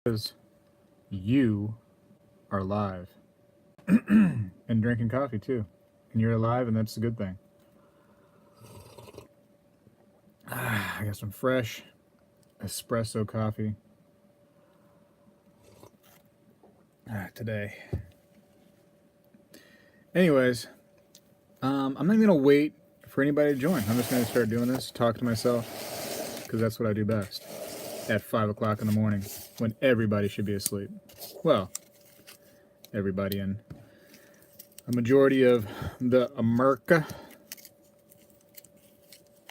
Because you are live and drinking coffee too. And you're alive, and that's a good thing. I got some fresh espresso coffee today. Anyways, I'm not even gonna wait for anybody to join. I'm just gonna start doing this, talk to myself, because that's what I do best at 5 o'clock in the morning when everybody should be asleep. Well, everybody in a majority of the America,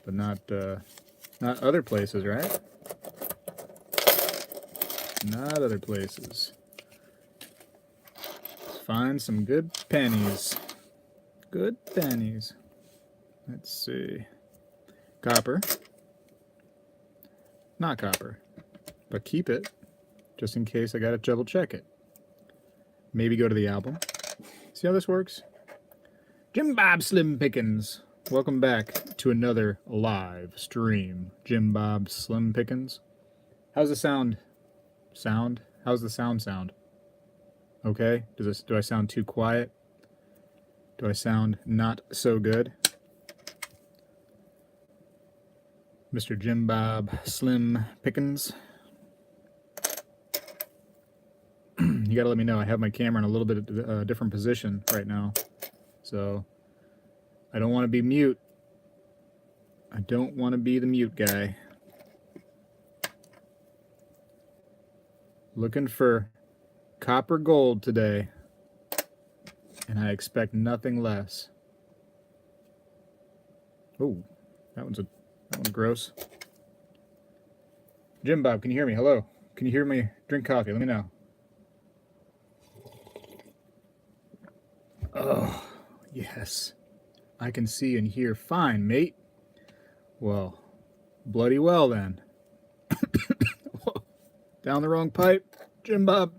but not other places, right? Not other places. Let's find some good pennies. Good pennies. Let's see. Copper. Not copper. But keep it, just in case I gotta double check it. Maybe go to the album. See how this works? Jim Bob Slim Pickens. Welcome back to another live stream. Jim Bob Slim Pickens. How's the sound? How's the sound? Okay? Do I sound too quiet? Do I sound not so good? Mr. Jim Bob Slim Pickens. You gotta let me know. I have my camera in a little bit different position right now. So, I don't want to be mute. I don't want to be the mute guy. Looking for copper gold today. And I expect nothing less. Oh, that one's gross. Jim Bob, can you hear me? Hello. Can you hear me drink coffee? Let me know. Oh, yes. I can see and hear fine, mate. Well, bloody well then. Down the wrong pipe. Jim Bob,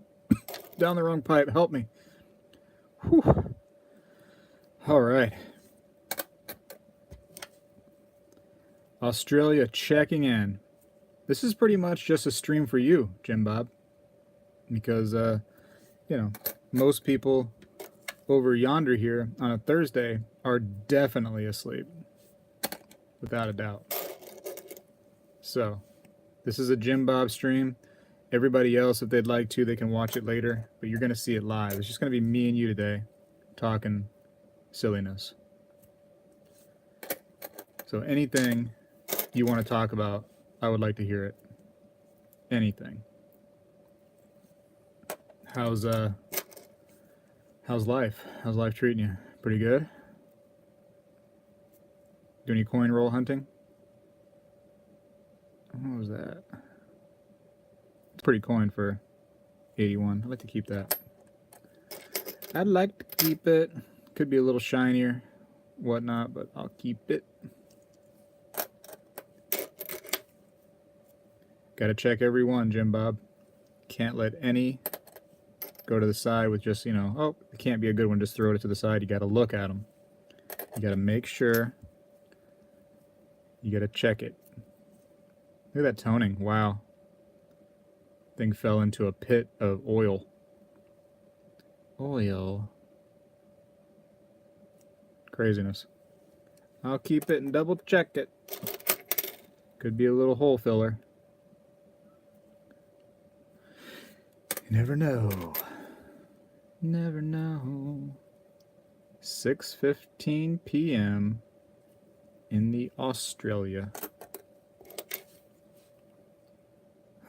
down the wrong pipe. Help me. Whew. All right. Australia checking in. This is pretty much just a stream for you, Jim Bob. Because, most people over yonder here on a Thursday are definitely asleep. Without a doubt. So, this is a Jim Bob stream. Everybody else, if they'd like to, they can watch it later. But you're going to see it live. It's just going to be me and you today talking silliness. So anything you want to talk about, I would like to hear it. Anything. How's life? How's life treating you? Pretty good? Do any coin roll hunting? What was that? It's pretty coin for 81. I'd like to keep that. I'd like to keep it. Could be a little shinier, whatnot, but I'll keep it. Gotta check every one, Jim Bob. Can't let any go to the side with just, oh, it can't be a good one, just throw it to the side. You gotta look at them. You gotta make sure. You gotta check it. Look at that toning. Wow. Thing fell into a pit of oil. Oil. Craziness. I'll keep it and double check it. Could be a little hole filler. You never know. Never know. 6:15 p.m. in the Australia.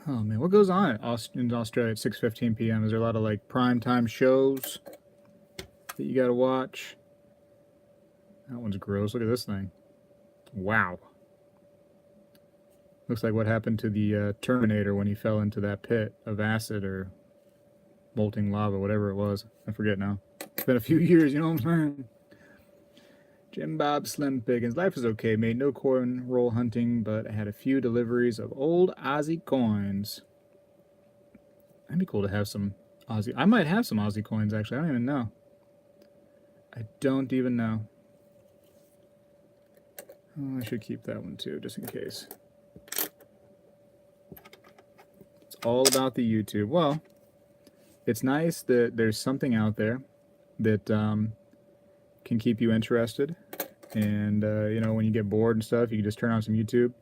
Oh man, what goes on in Australia at 6:15 p.m.? Is there a lot of like primetime shows that you gotta watch? That one's gross. Look at this thing. Wow. Looks like what happened to the Terminator when he fell into that pit of acid or molten lava, whatever it was. I forget now. It's been a few years, you know what I'm saying? Jim Bob Slim Pickens. Life is okay, mate. No coin roll hunting, but I had a few deliveries of old Aussie coins. That'd be cool to have some Aussie. I might have some Aussie coins, actually. I don't even know. I don't even know. Oh, I should keep that one too, just in case. It's all about the YouTube. Well, it's nice that there's something out there that can keep you interested. And, you know, when you get bored and stuff, you can just turn on some YouTube.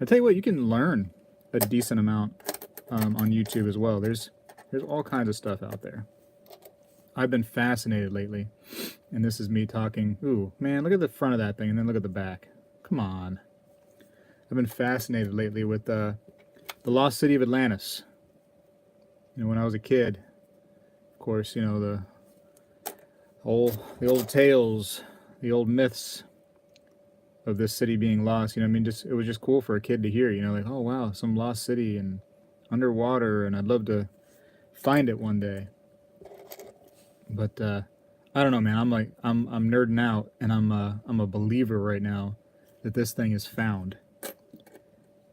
I'll tell you what, you can learn a decent amount on YouTube as well. There's all kinds of stuff out there. I've been fascinated lately, and this is me talking. Ooh, man, look at the front of that thing, and then look at the back. Come on. I've been fascinated lately with the lost city of Atlantis. You know, when I was a kid, of course, you know, the old tales, the old myths of this city being lost. You know, I mean, it was just cool for a kid to hear. You know, like, oh wow, some lost city and underwater, and I'd love to find it one day. But I don't know, man. I'm nerding out, and I'm a believer right now that this thing is found.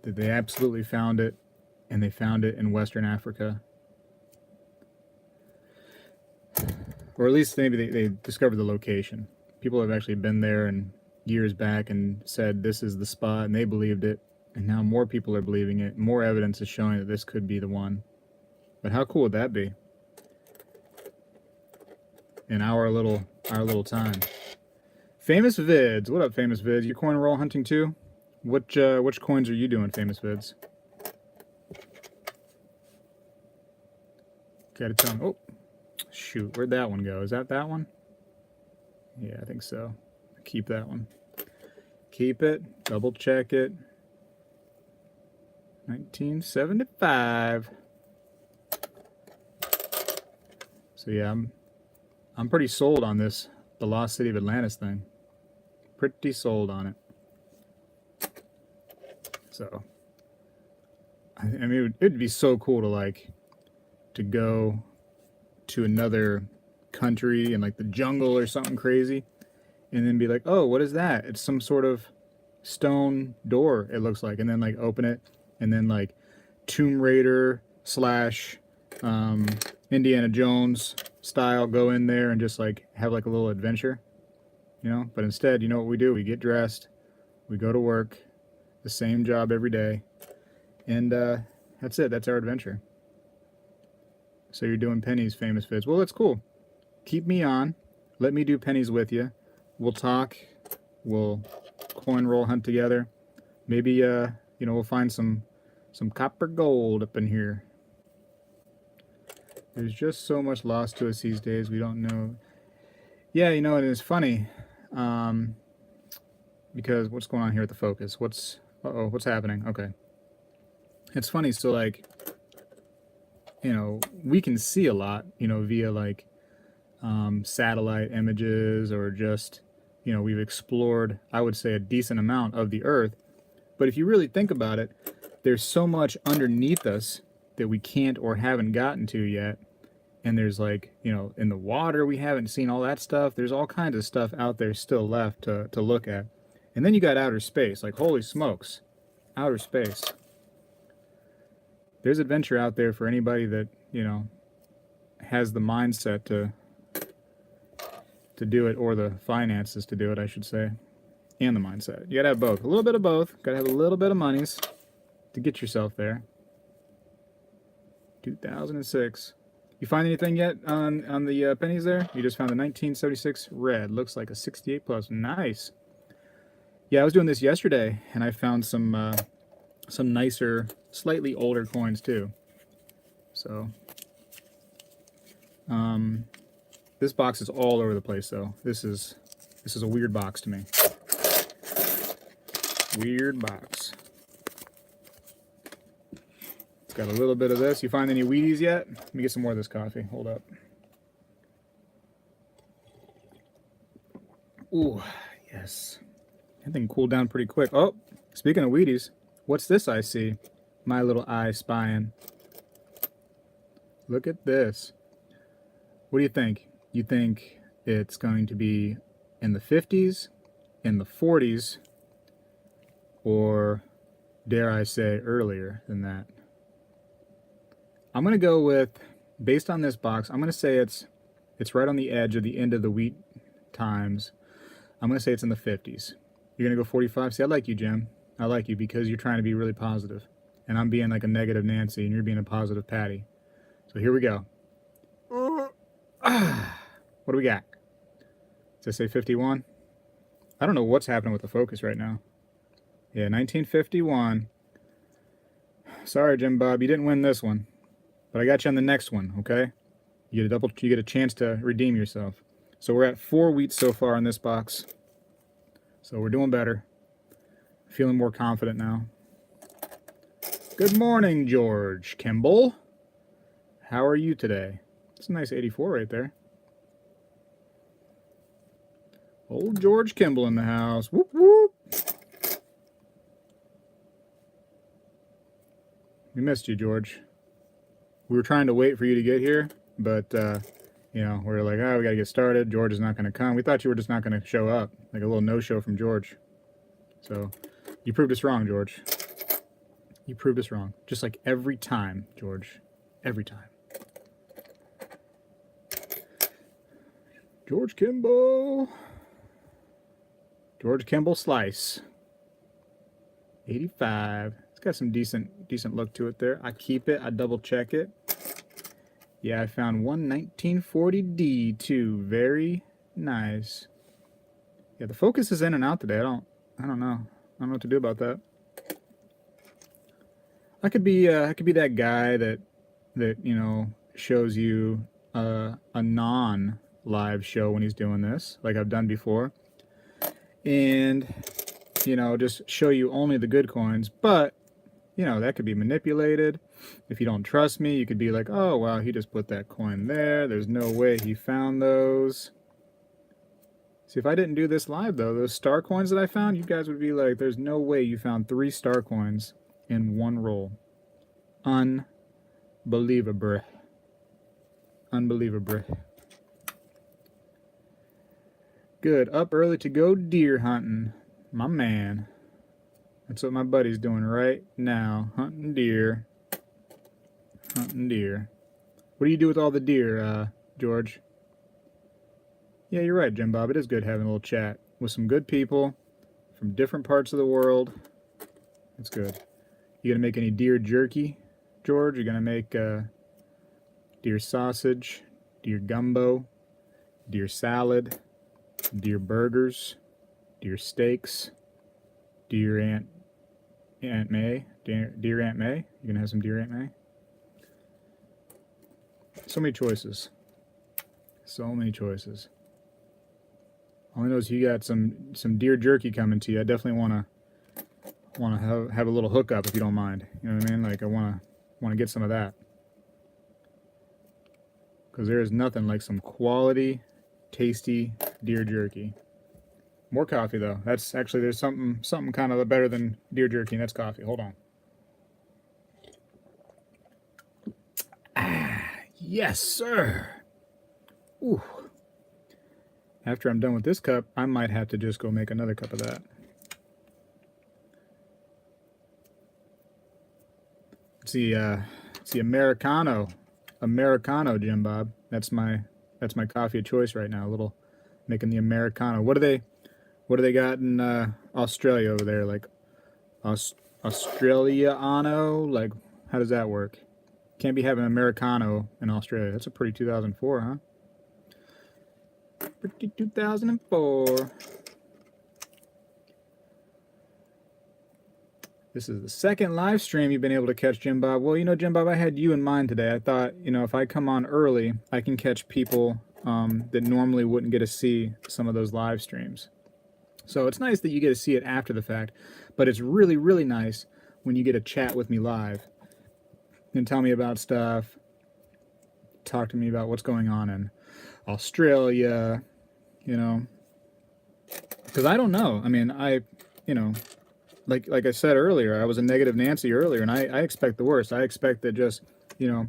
That they absolutely found it, and they found it in Western Africa, or at least maybe they discovered the location. People have actually been there and years back and said this is the spot, and they believed it, and now more people are believing it. More evidence is showing that this could be the one. But how cool would that be? In our little time. Famous Vids. What up, Famous Vids? You coin roll hunting too? Which coins are you doing, Famous Vids? Gotta tell me. Oh, shoot. Where'd that one go? Is that one? Yeah, I think so. Keep that one. Keep it. Double check it. 1975. So yeah, I'm pretty sold on this, the Lost City of Atlantis thing. Pretty sold on it. So, I mean, it'd be so cool to go to another country in like the jungle or something crazy, and then be like, oh, what is that? It's some sort of stone door, it looks like, and then like open it, and then like Tomb Raider / Indiana Jones style, go in there and just like have like a little adventure, you know. But instead, you know what we do? We get dressed, we go to work, the same job every day, and that's it. That's our adventure. So you're doing pennies, Famous Vids. Well, that's cool. Keep me on. Let me do pennies with you. We'll talk. We'll coin roll hunt together. Maybe you know, we'll find some copper gold up in here. There's just so much lost to us these days. We don't know. Yeah, you know, and it's funny because what's going on here at the focus? What's happening? Okay. It's funny. So like, you know, we can see a lot, you know, via like satellite images, or just, you know, we've explored, I would say, a decent amount of the Earth. But if you really think about it, there's so much underneath us that we can't or haven't gotten to yet. And there's like, you know, in the water, we haven't seen all that stuff. There's all kinds of stuff out there still left to look at. And then you got outer space. Like, holy smokes, outer space. There's adventure out there for anybody that, you know, has the mindset to do it, or the finances to do it, I should say, and the mindset. You gotta have both. A little bit of both. Gotta have a little bit of monies to get yourself there. 2006. You find anything yet on the pennies there? You just found the 1976 red. Looks like a 68 plus. Nice. Yeah, I was doing this yesterday, and I found some nicer, slightly older coins too. So, this box is all over the place though. This is a weird box to me. Weird box. It's got a little bit of this. You find any Wheaties yet? Let me get some more of this coffee. Hold up. Ooh, yes. That thing cooled down pretty quick. Oh, speaking of Wheaties, what's this I see? My little eye spying. Look at this. What do you think? You think it's going to be in the 50s, in the 40s, or dare I say earlier than that? I'm going to go with, based on this box, I'm going to say it's right on the edge of the end of the wheat times. I'm going to say it's in the 50s. You're going to go 45? See, I like you, Jim. I like you because you're trying to be really positive. and I'm being like a negative Nancy, and you're being a positive Patty. So here we go. What do we got? Does it say 51? I don't know what's happening with the focus right now. Yeah, 1951. Sorry, Jim Bob, you didn't win this one, but I got you on the next one. Okay, you get a chance to redeem yourself. So we're at 4 wheats so far in this box. So we're doing better. Feeling more confident now. Good morning, George Kimball. How are you today? It's a nice 84 right there. Old George Kimball in the house. Whoop, whoop. We missed you, George. We were trying to wait for you to get here, but, you know, we were like, oh, we got to get started. George is not going to come. We thought you were just not going to show up. Like a little no-show from George. So, you proved us wrong, George. You proved us wrong. Just like every time, George. Every time. George Kimball. George Kimball Slice. 85. It's got some decent look to it there. I keep it. I double check it. Yeah, I found one 1940D too. Very nice. Yeah, the focus is in and out today. I don't know. I don't know what to do about that. I could be that guy that you know shows you a non-live show when he's doing this, like I've done before, and you know just show you only the good coins. But you know that could be manipulated. If you don't trust me, you could be like, oh well, he just put that coin there. There's no way he found those. See, if I didn't do this live though, those star coins that I found, you guys would be like, there's no way you found 3 star coins in one roll. Unbelievable. Unbelievable. Good. Up early to go deer hunting. My man. That's what my buddy's doing right now. Hunting deer. Hunting deer. What do you do with all the deer, George? Yeah, you're right, Jim Bob. It is good having a little chat with some good people from different parts of the world. It's good. You gonna make any deer jerky, George? You're gonna make deer sausage, deer gumbo, deer salad, deer burgers, deer steaks, deer Aunt May, deer Aunt May. You gonna have some deer Aunt May? So many choices. So many choices. All I know is you got some deer jerky coming to you. I definitely wanna have a little hookup if you don't mind. You know what I mean? Like I wanna get some of that. Because there is nothing like some quality, tasty deer jerky. More coffee though. That's actually, there's something kind of better than deer jerky, and that's coffee. Hold on. Ah, yes, sir. Ooh. After I'm done with this cup, I might have to just go make another cup of that. It's the Americano. Americano, Jim Bob. That's my coffee of choice right now. A little making the Americano. What do they got in Australia over there? Like Australiano? Like how does that work? Can't be having Americano in Australia. That's a pretty 2004, huh? Pretty 2004. This is the second live stream you've been able to catch, Jim Bob. Well, you know, Jim Bob, I had you in mind today. I thought, you know, if I come on early, I can catch people that normally wouldn't get to see some of those live streams. So it's nice that you get to see it after the fact, but it's really, really nice when you get to chat with me live and tell me about stuff, talk to me about what's going on in Australia, you know, because I don't know. I mean, you know, like I said earlier, I was a negative Nancy earlier, and I expect the worst. I expect that just, you know,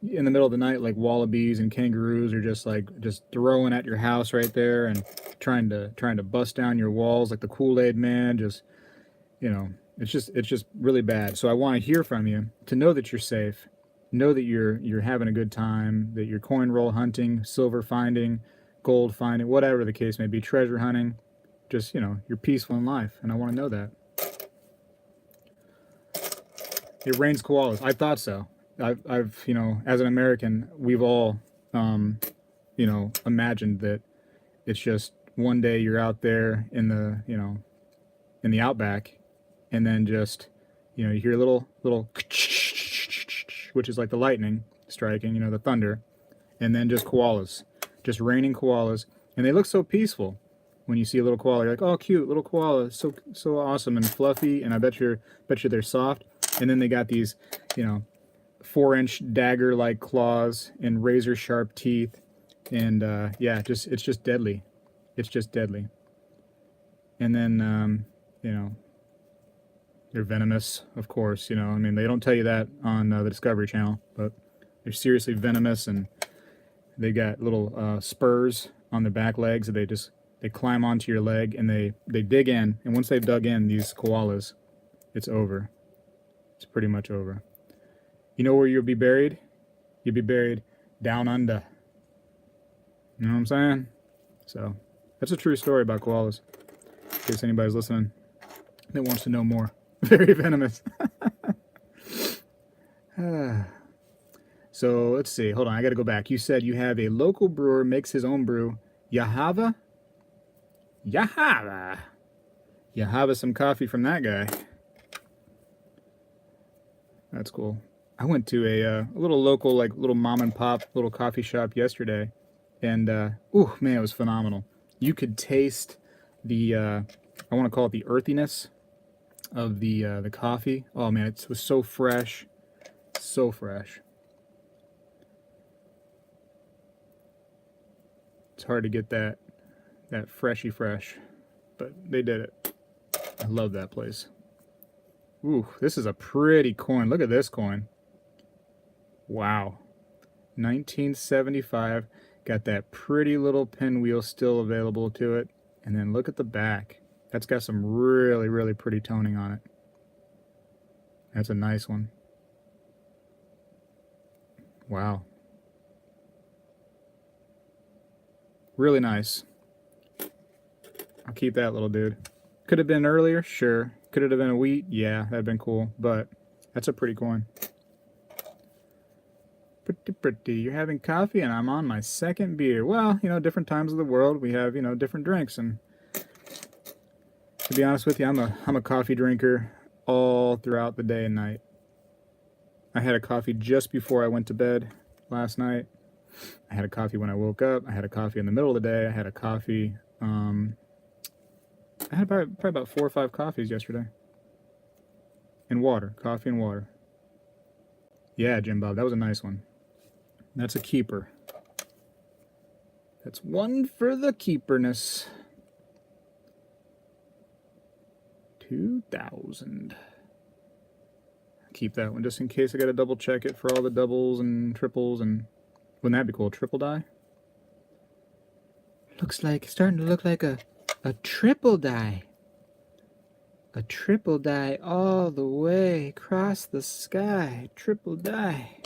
in the middle of the night, like wallabies and kangaroos are just throwing at your house right there and trying to bust down your walls like the Kool-Aid man. Just, you know, it's just really bad. So I want to hear from you to know that you're safe, know that you're having a good time, that you're coin roll hunting, silver finding, gold finding, whatever the case may be, treasure hunting. Just, you know, you're peaceful in life, and I want to know that. It rains koalas. I thought so. I've you know, as an American, we've all, you know, imagined that it's just one day you're out there in the, you know, in the outback, and then just, you know, you hear a little, which is like the lightning striking, you know, the thunder, and then just koalas, just raining koalas, and they look so peaceful. When you see a little koala, you're like, oh, cute little koala, so awesome and fluffy, and I bet you they're soft. And then they got these, you know, 4-inch dagger-like claws and razor-sharp teeth, and yeah, it's just deadly. It's just deadly. And then, you know, they're venomous, of course. You know, I mean, they don't tell you that on the Discovery Channel, but they're seriously venomous, and they got little spurs on their back legs that they climb onto your leg, and they dig in, and once they've dug in, these koalas, it's over. It's pretty much over. You know where you'll be buried? You'll be buried down under. You know what I'm saying? So, that's a true story about koalas, in case anybody's listening that wants to know more. Very venomous. So, let's see. Hold on, I gotta go back. You said you have a local brewer makes his own brew. Yahava? Yahava! Yahava some coffee from that guy. That's cool. I went to a little local, like, little mom and pop little coffee shop yesterday, and ooh, man, it was phenomenal. You could taste the I want to call it the earthiness of the coffee. Oh man, it was so fresh, so fresh. It's hard to get that freshy fresh, but they did it. I love that place. Ooh, this is a pretty coin. Look at this coin. Wow. 1975. Got that pretty little pinwheel still available to it. And then look at the back. That's got some really, really pretty toning on it. That's a nice one. Wow. Really nice. I'll keep that little dude. Could have been earlier, sure. Could it have been a wheat? Yeah, that'd been cool. But that's a pretty coin. Pretty. You're having coffee and I'm on my second beer. Well, you know, different times of the world, we have, you know, different drinks. And to be honest with you, I'm a coffee drinker all throughout the day and night. I had a coffee just before I went to bed last night. I had a coffee when I woke up. I had a coffee in the middle of the day. I had a coffee. I had probably about 4 or 5 coffees yesterday. And water. Coffee and water. Yeah, Jim Bob, that was a nice one. That's a keeper. That's one for the keeperness. 2,000. Keep that one just in case I gotta double check it for all the doubles and triples, and wouldn't that be cool? Triple die? Looks like, starting to look like a triple die. A triple die all the way across the sky. Triple die.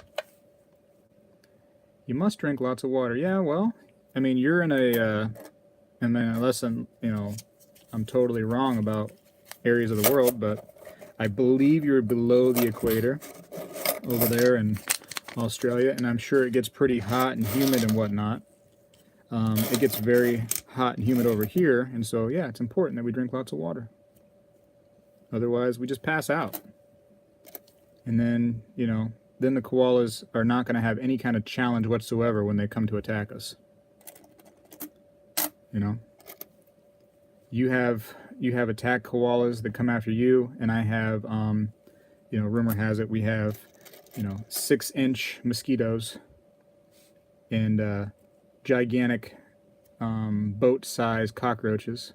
You must drink lots of water. Yeah, well, I mean, you're in a, I mean, unless I'm, you know, I'm totally wrong about areas of the world, but I believe you're below the equator over there in Australia, and I'm sure it gets pretty hot and humid and whatnot. It gets very hot and humid over here, and so, yeah, it's important that we drink lots of water. Otherwise, we just pass out. And then, you know, then the koalas are not going to have any kind of challenge whatsoever when they come to attack us. You know? You have attack koalas that come after you, and I have, you know, rumor has it we have, you know, 6-inch mosquitoes and gigantic boat-sized cockroaches.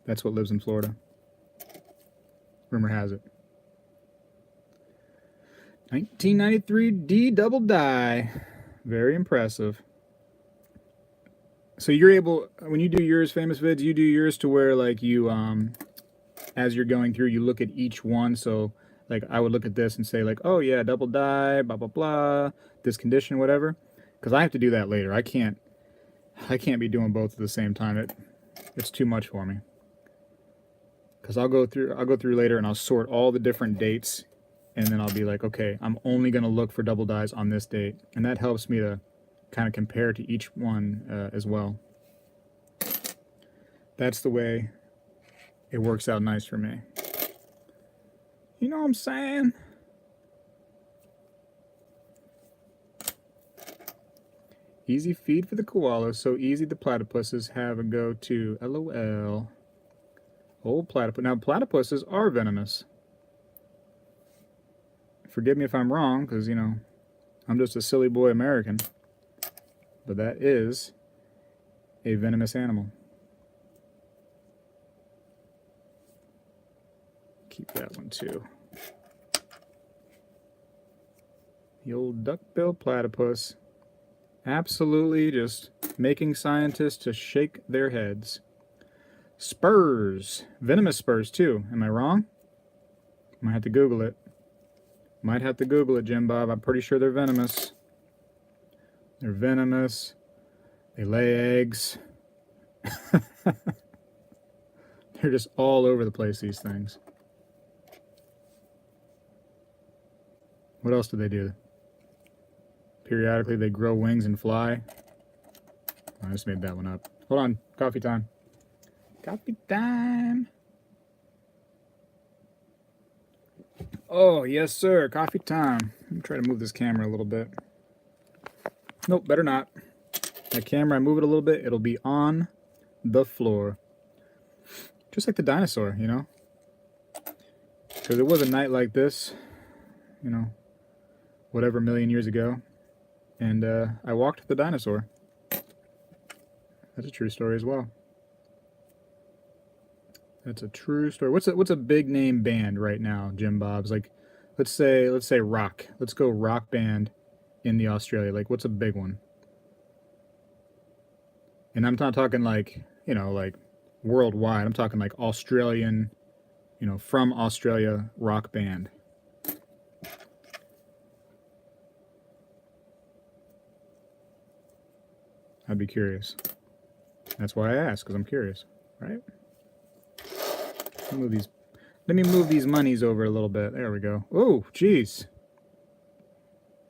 That's what lives in Florida. Rumor has it. 1993 D double die. Very impressive. So you're able, when you do yours, Famous Vids, you do yours to where, like, you, as you're going through, you look at each one. So, like, I would look at this and say, like, oh, yeah, double die, blah, blah, blah, this condition, whatever. Because I have to do that later. I can't be doing both at the same time. It's too much for me. Because I'll go through later and I'll sort all the different dates and then I'll be like, okay, I'm only going to look for double dyes on this date. And that helps me to kind of compare to each one as well. That's the way it works out nice for me. You know what I'm saying? Easy feed for the koalas, so easy the platypuses have a go to. LOL. Old platypus. Now, platypuses are venomous. Forgive me if I'm wrong, because, you know, I'm just a silly boy American. But that is a venomous animal. Keep that one too. The old duck-billed platypus. Absolutely just making scientists to shake their heads. Spurs. Venomous spurs too. Am I wrong? Might have to Google it. Might have to Google it, Jim Bob. I'm pretty sure they're venomous. They're venomous. They lay eggs. They're just all over the place, these things. What else do they do? Periodically they grow wings and fly. I just made that one up. Hold on. Coffee time. Coffee time. Oh, yes, sir. Coffee time. Let me try to move this camera a little bit. Nope, better not. That camera, I move it a little bit, it'll be on the floor. Just like the dinosaur, you know? Because it was a night like this, you know, whatever million years ago. And I walked the dinosaur. That's a true story as well. That's a true story. What's a big name band right now, Jim Bob's? Like, let's say rock. Let's go rock band in the Australia. Like, what's a big one? And I'm not talking like, you know, like worldwide. I'm talking like Australian, you know, from Australia rock band. I'd be curious. That's why I ask, because I'm curious, right? Let me move these monies over a little bit. There we go. Oh, geez.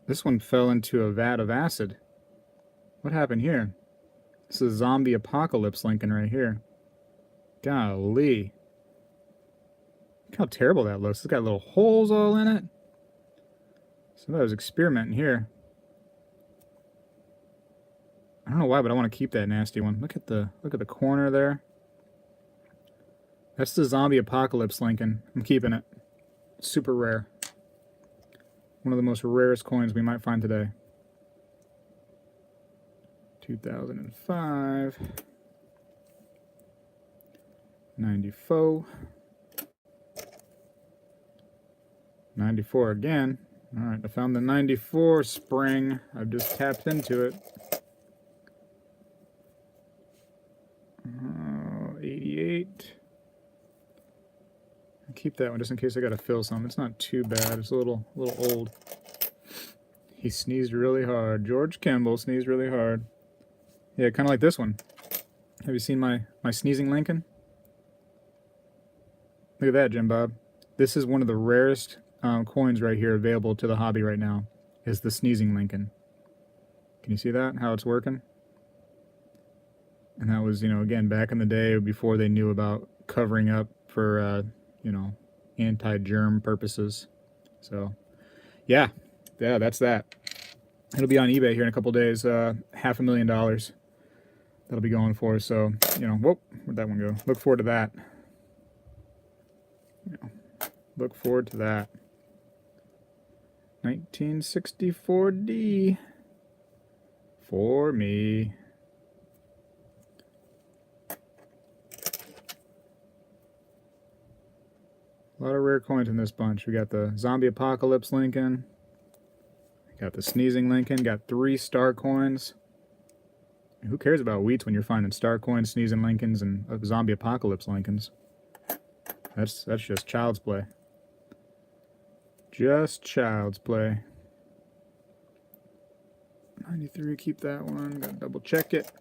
This one fell into a vat of acid. What happened here? This is Zombie Apocalypse Lincoln right here. Golly. Look how terrible that looks. It's got little holes all in it. Somebody was experimenting here. I don't know why, but I want to keep that nasty one. Look at the corner there. That's the Zombie Apocalypse Lincoln. I'm keeping it. Super rare. One of the most rarest coins we might find today. 2005. 94. 94 again. Alright, I found the 94 spring. I've just tapped into it. 88. I'll keep that one just in case I gotta fill some. It's not too bad. It's a little old. He sneezed really hard. George Kimball sneezed really hard. Yeah, kind of like this one. Have you seen my sneezing Lincoln? Look at that, Jim Bob. This is one of the rarest coins right here available to the hobby right now. Is the sneezing Lincoln. Can you see that? How it's working? And that was, you know, again, back in the day before they knew about covering up for, you know, anti-germ purposes. So, yeah, that's that. It'll be on eBay here in a couple days. $500,000 that'll be going for. So, you know, whoop, where'd that one go? Look forward to that. You know, look forward to that. 1964D for me. A lot of rare coins in this bunch. We got the Zombie Apocalypse Lincoln. Got the Sneezing Lincoln. Got 3 star coins. Who cares about wheats when you're finding star coins, Sneezing Lincolns, and Zombie Apocalypse Lincolns? That's just child's play. Just child's play. 93, keep that one. Gotta double check it.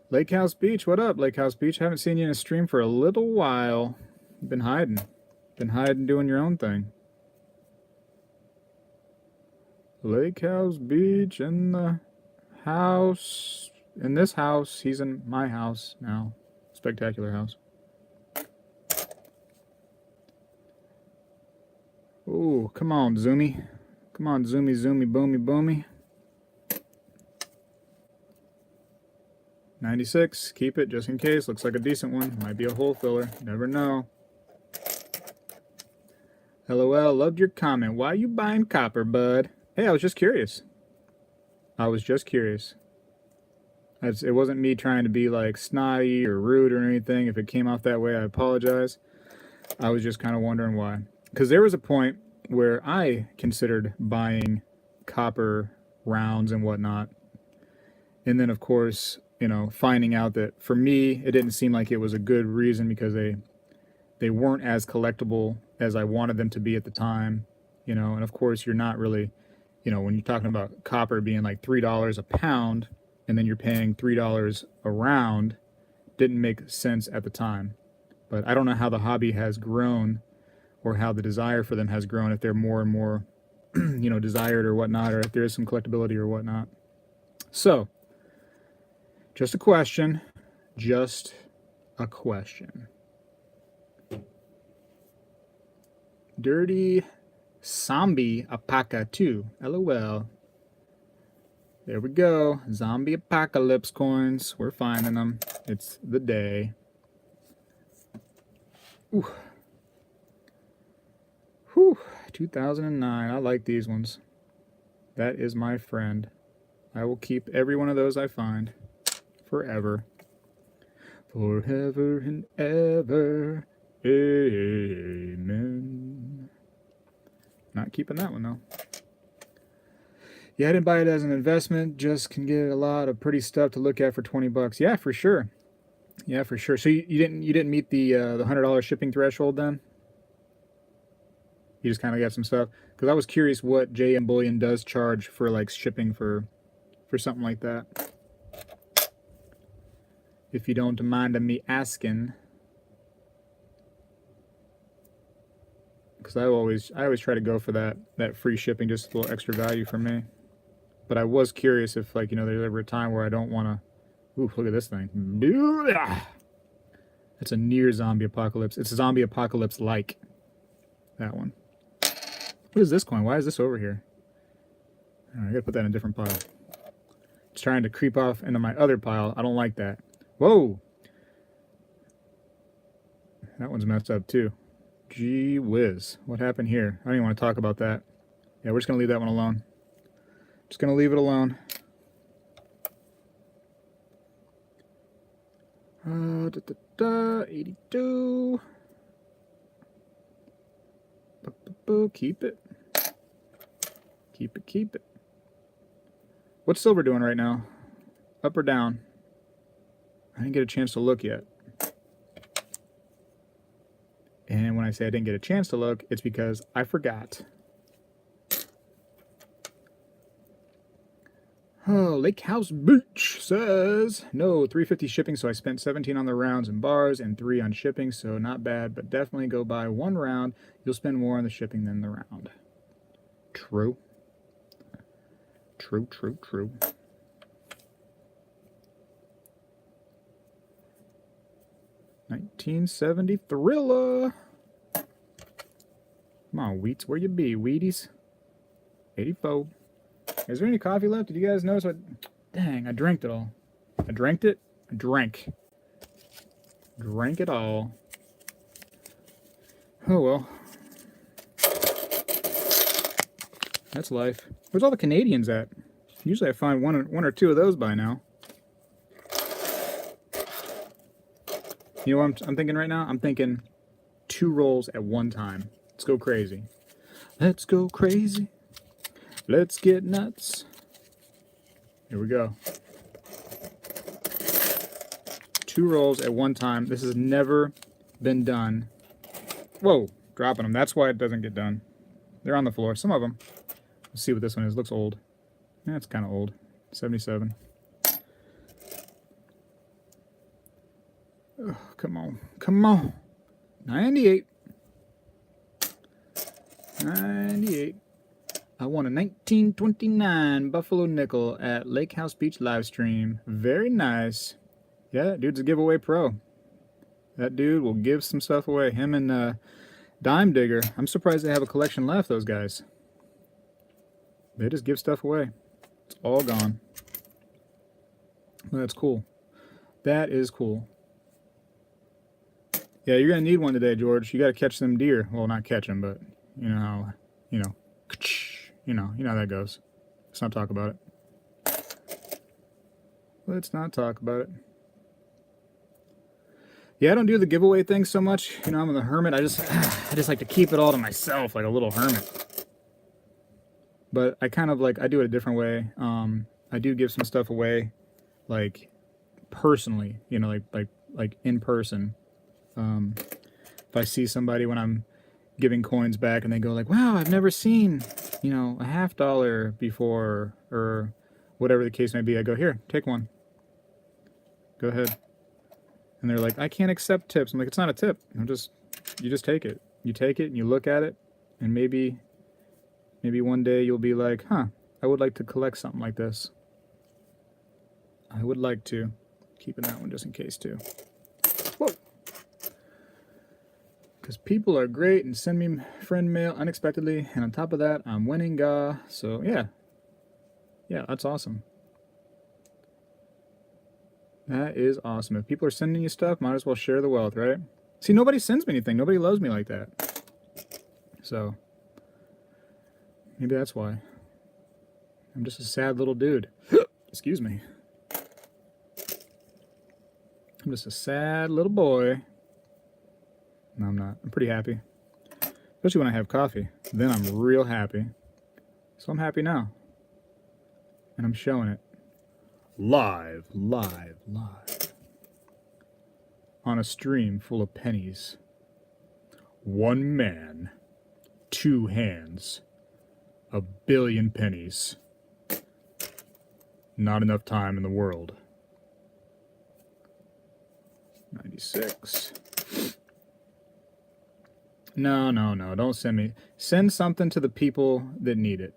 Lake House Beach, what up, Lake House Beach? Haven't seen you in a stream for a little while. You've been hiding. Been hiding doing your own thing. Lake House Beach in the house. In this house. He's in my house now. Spectacular house. Ooh, come on, Zoomy. Come on, Zoomy, Zoomy, Boomy, Boomy. 96. Keep it just in case. Looks like a decent one. Might be a hole filler. Never know. LOL, loved your comment. Why you buying copper, bud? Hey, I was just curious. I was just curious. It wasn't me trying to be like snotty or rude or anything. If it came off that way, I apologize. I was just kind of wondering why. Because there was a point where I considered buying copper rounds and whatnot. And then, of course, you know, finding out that for me, it didn't seem like it was a good reason because they weren't as collectible as I wanted them to be at the time. You know, and of course, you're not really, you know, when you're talking about copper being like $3 a pound and then you're paying $3 a round, didn't make sense at the time. But I don't know how the hobby has grown or how the desire for them has grown, if they're more and more, you know, desired or whatnot, or if there is some collectability or whatnot. So, just a question. Just a question. Dirty Zombie Apaca 2. LOL. There we go. Zombie Apocalypse coins. We're finding them. It's the day. Ooh. Whew. 2009. I like these ones. That is my friend. I will keep every one of those I find. Forever. Forever and ever. Amen. Not keeping that one though. Yeah, I didn't buy it as an investment. Just can get a lot of pretty stuff to look at for 20 bucks. Yeah, for sure. Yeah, for sure. So you didn't meet the $100 shipping threshold then? You just kind of got some stuff, because I was curious what JM Bullion does charge for like shipping for something like that. If you don't mind me asking, because I always try to go for that free shipping, just a little extra value for me. But I was curious if, like, you know, there's ever a time where I don't want to. Ooh, look at this thing. It's a near zombie apocalypse. It's a zombie apocalypse like that one. What is this coin? Why is this over here? I gotta put that in a different pile. It's trying to creep off into my other pile. I don't like that. Whoa! That one's messed up too. Gee whiz. What happened here? I don't even want to talk about that. Yeah, we're just gonna leave that one alone. Just gonna leave it alone. 82. Keep it. Keep it, keep it. What's silver doing right now? Up or down? I didn't get a chance to look yet. And when I say I didn't get a chance to look, it's because I forgot. Oh, Lake House Beach says, no, 350 shipping, so I spent 17 on the rounds and bars and 3 on shipping, so not bad, but definitely go buy one round. You'll spend more on the shipping than the round. True. True, true, true. $1970 Thriller. Come on, Wheats, where you be, Wheaties? 84. Is there any coffee left? Did you guys notice what? Dang, I drank it all. I drank it? I drank. Drank it all. Oh well. That's life. Where's all the Canadians at? Usually I find one or two of those by now. You know what I'm thinking right now? I'm thinking 2 rolls at one time. Let's go crazy. Let's go crazy. Let's get nuts. Here we go. 2 rolls at one time. This has never been done. Whoa, dropping them. That's why it doesn't get done. They're on the floor. Some of them. Let's see what this one is. Looks old. Yeah, it's kind of old. 77. Oh, come on. Come on. 98. 98. I won a 1929 Buffalo nickel at Lake House Beach live stream. Very nice. Yeah, that dude's a giveaway pro. That dude will give some stuff away. Him and Dime Digger. I'm surprised they have a collection left, those guys. They just give stuff away. It's all gone. Well, that's cool. That is cool. Yeah, you're going to need one today, George. You got to catch them deer. Well, not catch them, but you know how, you know how that goes. Let's not talk about it. Let's not talk about it. Yeah, I don't do the giveaway thing so much. You know, I'm the hermit. I just like to keep it all to myself, like a little hermit. But I kind of like, I do it a different way. I do give some stuff away, like personally, you know, like in person. If I see somebody when I'm giving coins back and they go like, wow, I've never seen, you know, a $50 before, or whatever the case may be, I go, here, take one. Go ahead. And they're like, I can't accept tips. I'm like, it's not a tip. You just take it. You take it and you look at it, and maybe one day you'll be like, huh, I would like to collect something like this. I would like to. Keeping that one just in case too. Whoa. Because people are great and send me friend mail unexpectedly, and on top of that, I'm winning GA. So yeah. Yeah, that's awesome. That is awesome. If people are sending you stuff, might as well share the wealth, right? See, nobody sends me anything. Nobody loves me like that. So, maybe that's why. I'm just a sad little dude. Excuse me. I'm just a sad little boy. No, I'm not. I'm pretty happy. Especially when I have coffee. Then I'm real happy. So I'm happy now. And I'm showing it. Live. On a stream full of pennies. One man, two hands, 1 billion pennies. Not enough time in the world. 96. No, don't send me. Send something to the people that need it.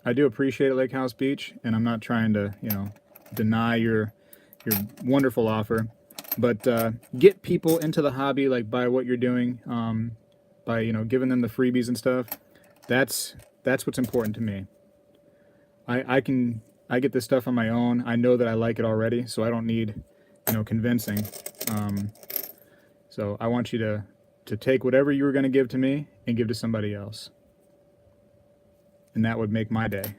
I do appreciate it, Lake House Beach, and I'm not trying to, you know, deny your wonderful offer, but get people into the hobby, like by what you're doing, by, you know, giving them the freebies and stuff. That's what's important to me. I get this stuff on my own. I know that I like it already, so I don't need, you know, convincing. So I want you to take whatever you were going to give to me and give to somebody else, and that would make my day.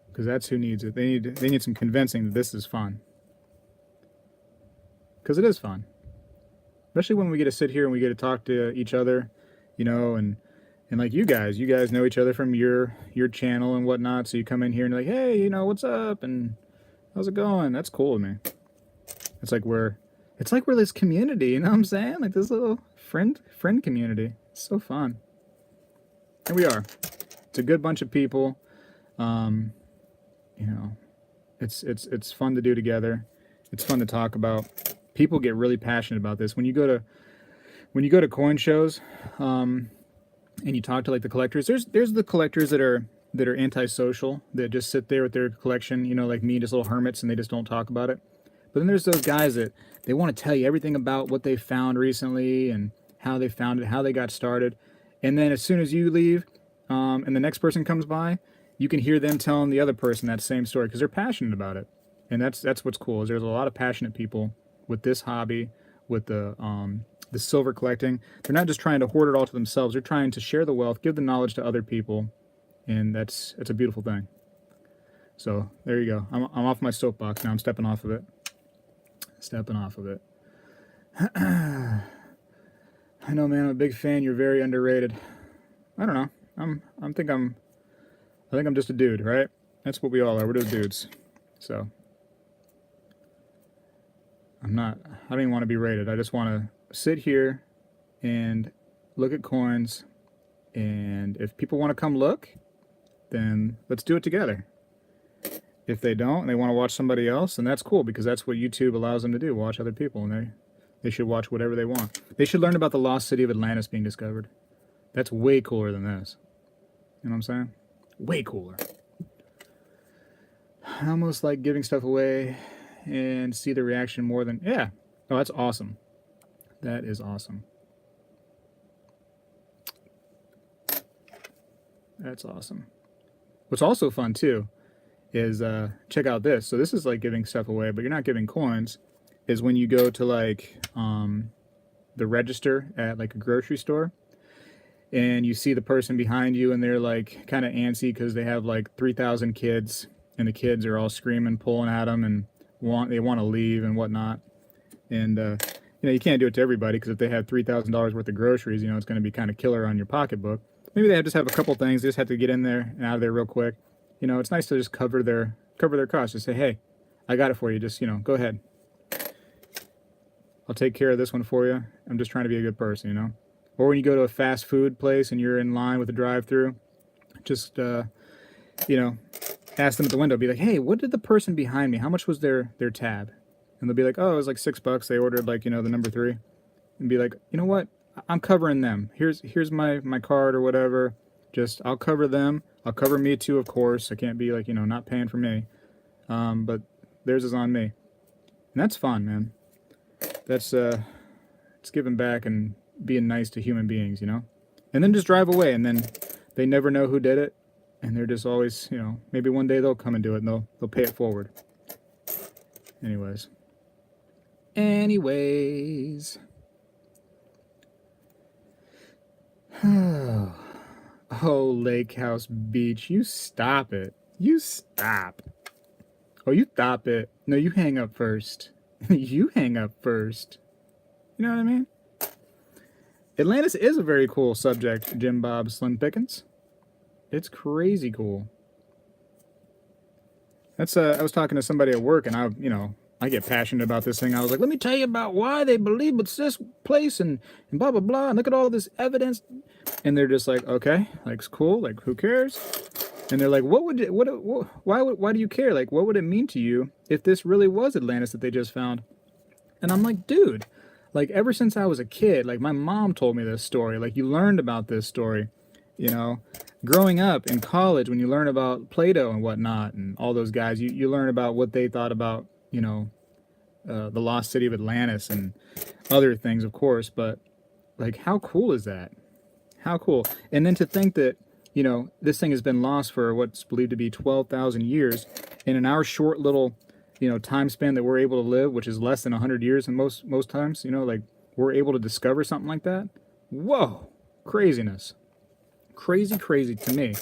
Because that's who needs it. They need some convincing that this is fun. Because it is fun. Especially when we get to sit here and we get to talk to each other, you know, and like you guys know each other from your channel and whatnot. So you come in here and you're like, hey, you know, what's up? And how's it going? That's cool to me. It's like we're this community, you know what I'm saying? Like this little friend community. It's so fun. And we are. It's a good bunch of people. You know, it's fun to do together. It's fun to talk about. People get really passionate about this. When you go to coin shows, and you talk to like the collectors, there's the collectors that are antisocial, that just sit there with their collection, you know, like me, just little hermits, and they just don't talk about it. But then there's those guys that they want to tell you everything about what they found recently and how they found it, how they got started. And then as soon as you leave, and the next person comes by, you can hear them telling the other person that same story because they're passionate about it. And that's what's cool, is there's a lot of passionate people with this hobby, with the silver collecting. They're not just trying to hoard it all to themselves. They're trying to share the wealth, give the knowledge to other people, and it's a beautiful thing. So there you go. I'm off my soapbox now. I'm stepping off of it. I know, man. I'm a big fan. You're very underrated. I don't know. I think I'm just a dude, right? That's what we all are. We're just dudes. So I don't even want to be rated. I just want to sit here and look at coins, and if people want to come look, then let's do it together. If they don't and they want to watch somebody else, then that's cool, because that's what YouTube allows them to do, watch other people, and They should watch whatever they want. They should learn about the lost city of Atlantis being discovered. That's way cooler than this. You know what I'm saying? Way cooler. I almost like giving stuff away and see the reaction more than... Yeah. Oh, that's awesome. That is awesome. That's awesome. What's also fun, too, is check out this. So this is like giving stuff away, but you're not giving coins. Is when you go to like the register at like a grocery store, and you see the person behind you, and they're like kind of antsy because they have like 3,000 kids, and the kids are all screaming, pulling at them, and they want to leave and whatnot. And you know, you can't do it to everybody, because if they have $3,000 worth of groceries, you know, it's going to be kind of killer on your pocketbook. Maybe they just have a couple things. They just have to get in there and out of there real quick. You know, it's nice to just cover their costs. Just say, hey, I got it for you. Just, you know, go ahead. I'll take care of this one for you. I'm just trying to be a good person, you know. Or when you go to a fast food place and you're in line with the drive-thru, just, you know, ask them at the window. Be like, hey, what did the person behind me, how much was their tab? And they'll be like, oh, it was like $6. They ordered like, you know, the number 3. And be like, you know what? I'm covering them. Here's my card or whatever. Just, I'll cover them. I'll cover me too, of course. I can't be like, you know, not paying for me. But theirs is on me. And that's fun, man. That's, it's giving back and being nice to human beings, you know? And then just drive away, and then they never know who did it. And they're just always, you know, maybe one day they'll come and do it, and they'll pay it forward. Anyways. Oh, Lake House Beach, you stop it. You stop. Oh, you stop it. No, you hang up first. You hang up first. You know what I mean? Atlantis is a very cool subject, Jim Bob Slim Pickens. It's crazy cool. That's I was talking to somebody at work, and I get passionate about this thing. I was like, let me tell you about why they believe it's this place and blah blah blah, and look at all this evidence. And they're just like, okay, like it's cool, like who cares? And they're like, why do you care? Like, what would it mean to you if this really was Atlantis that they just found? And I'm like, dude, like ever since I was a kid, like my mom told me this story. Like you learned about this story, you know, growing up in college when you learn about Plato and whatnot and all those guys, you learn about what they thought about, you know, the lost city of Atlantis and other things, of course. But like, how cool is that? How cool. And then to think that, you know, this thing has been lost for what's believed to be 12,000 years. And in our short little, you know, time span that we're able to live, which is less than 100 years in most times, you know, like we're able to discover something like that. Whoa, craziness. Crazy to me.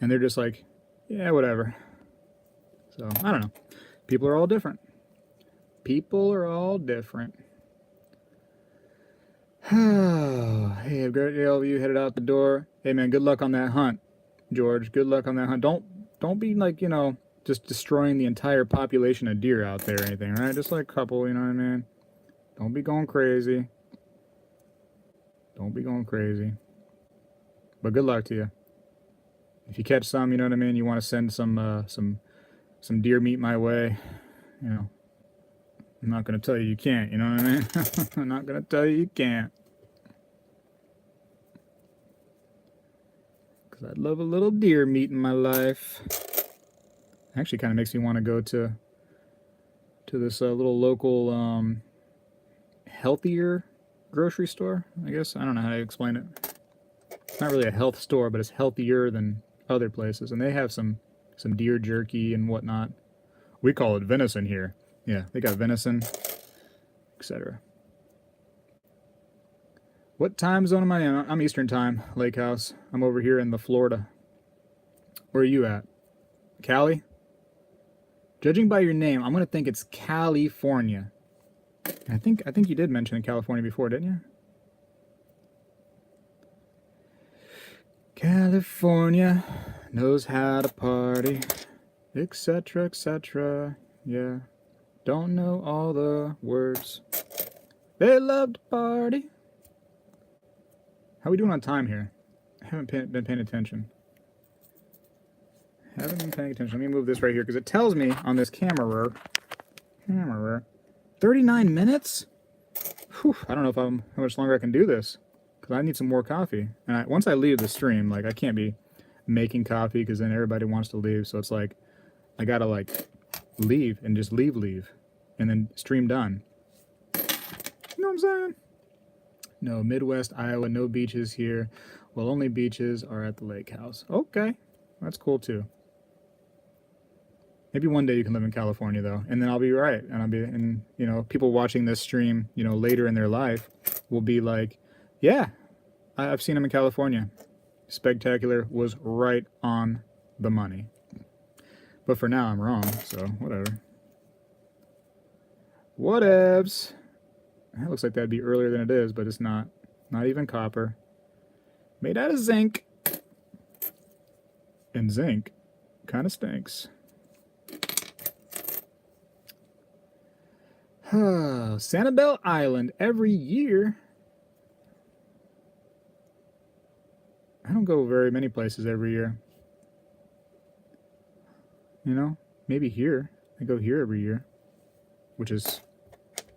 And they're just like, yeah, whatever. So, I don't know. People are all different. People are all different. Hey, I've got all of you headed out the door. Hey, man, good luck on that hunt, George. Good luck on that hunt. Don't be like, you know, just destroying the entire population of deer out there or anything, right? Just like a couple, you know what I mean? Don't be going crazy. Don't be going crazy. But good luck to you. If you catch some, you know what I mean, you want to send some deer meat my way, you know, I'm not going to tell you can't, you know what I mean? I'm not going to tell you can't. Because I'd love a little deer meat in my life. Actually kind of makes me want to go to this little local healthier grocery store, I guess. I don't know how to explain it. It's not really a health store, but it's healthier than other places. And they have some deer jerky and whatnot. We call it venison here. Yeah, they got venison, etc. What time zone am I in? I'm Eastern Time, Lake House. I'm over here in the Florida. Where are you at? Cali? Judging by your name, I'm going to think it's California. I think you did mention California before, didn't you? California knows how to party, etc., etc. Yeah. Don't know all the words. They love to party. How are we doing on time here? I haven't been paying attention. Haven't been paying attention. Let me move this right here because it tells me on this camera 39 minutes? Whew, I don't know if how much longer I can do this, because I need some more coffee. And once I leave the stream, like I can't be making coffee because then everybody wants to leave. So it's like I gotta like leave and just leave, and then stream done. You know what I'm saying? No, Midwest Iowa, no beaches here. Well, only beaches are at the lake house. Okay, that's cool too. Maybe one day you can live in California though, and then I'll be right, and you know, people watching this stream, you know, later in their life will be like, yeah, I've seen him in California. Spectacular, was right on the money. But for now, I'm wrong, so whatever. Whatevs. That looks like that'd be earlier than it is, but it's not. Not even copper. Made out of zinc. And zinc kind of stinks. Sanibel Island every year. I don't go very many places every year. You know, maybe here. I go here every year, which is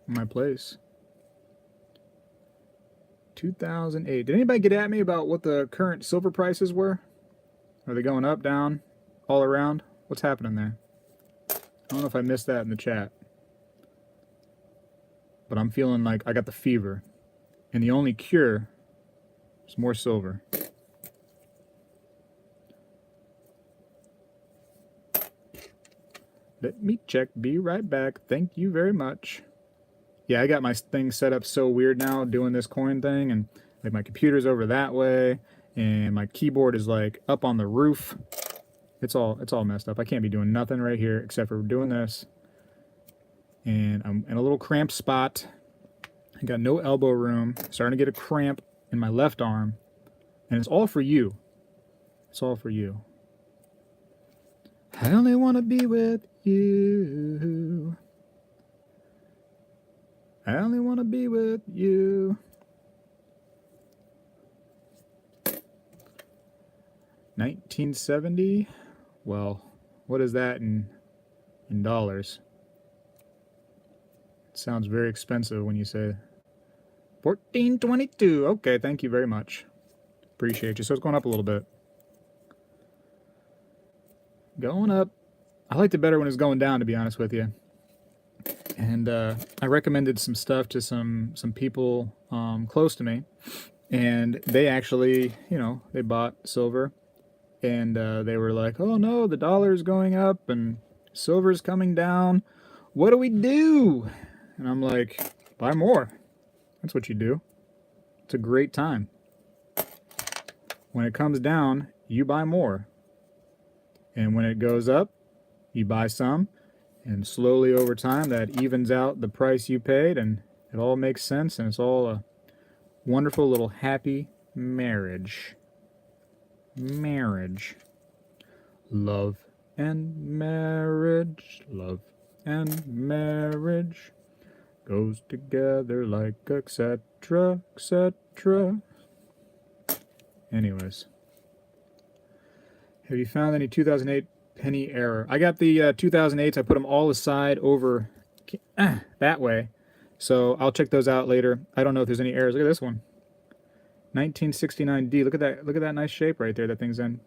my place. 2008. Did anybody get at me about what the current silver prices were? Are they going up, down, all around? What's happening there? I don't know if I missed that in the chat. But I'm feeling like I got the fever. And the only cure is more silver. Let me check. Be right back. Thank you very much. Yeah, I got my thing set up so weird now doing this coin thing, and like my computer's over that way, and my keyboard is like up on the roof. It's all messed up. I can't be doing nothing right here except for doing this. And I'm in a little cramped spot. I got no elbow room. Starting to get a cramp in my left arm. And it's all for you. It's all for you. I only want to be with you. I only want to be with you. 1970. Well, what is that in dollars? It sounds very expensive when you say 1422. Okay, thank you very much. Appreciate you. So it's going up a little bit. Going up. I liked it better when it's going down, to be honest with you. And I recommended some stuff to some people close to me, and they actually, you know, they bought silver, and they were like, "Oh no, the dollar's going up and silver's coming down. What do we do?" And I'm like, "Buy more. That's what you do. It's a great time. When it comes down, you buy more, and when it goes up, you buy some." And slowly over time, that evens out the price you paid, and it all makes sense, and it's all a wonderful little happy marriage. Marriage. Love and marriage. Love and marriage goes together like etc., etc. Anyways. Have you found any 2008 penny error? I got the 2008s. I put them all aside over that way. So I'll check those out later. I don't know if there's any errors. Look at this one. 1969D. Look at that. Look at that nice shape right there that thing's in.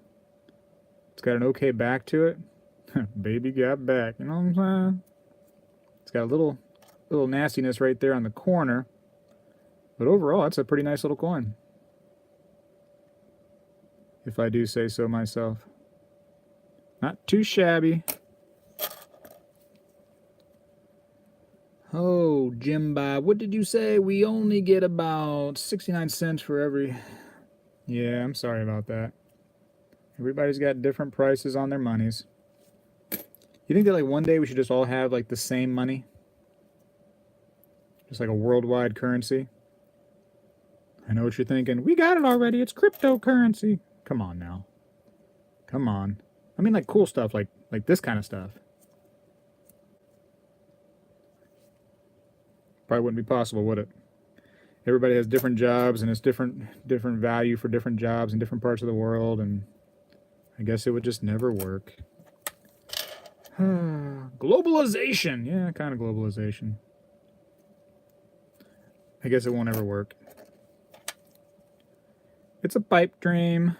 It's got an okay back to it. Baby got back. You know what I'm saying? It's got a little nastiness right there on the corner. But overall, it's a pretty nice little coin. If I do say so myself. Not too shabby. Oh, Jim Bob, what did you say? We only get about 69 cents for every... Yeah, I'm sorry about that. Everybody's got different prices on their monies. You think that like one day we should just all have like the same money? Just like a worldwide currency? I know what you're thinking. We got it already. It's cryptocurrency. Come on now. Come on. I mean like cool stuff, like this kind of stuff. Probably wouldn't be possible, would it? Everybody has different jobs, and it's different value for different jobs in different parts of the world, and I guess it would just never work. Globalization. Yeah, kind of globalization. I guess it won't ever work. It's a pipe dream.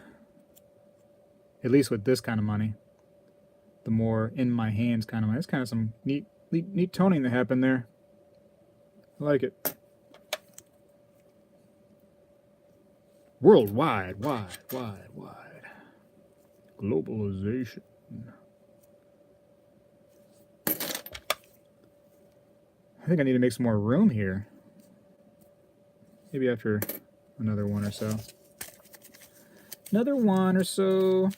At least with this kind of money. The more in my hands kind of money. It's kind of some neat toning that happened there. I like it. Worldwide, wide. Globalization. I think I need to make some more room here. Maybe after another one or so. Another one or so.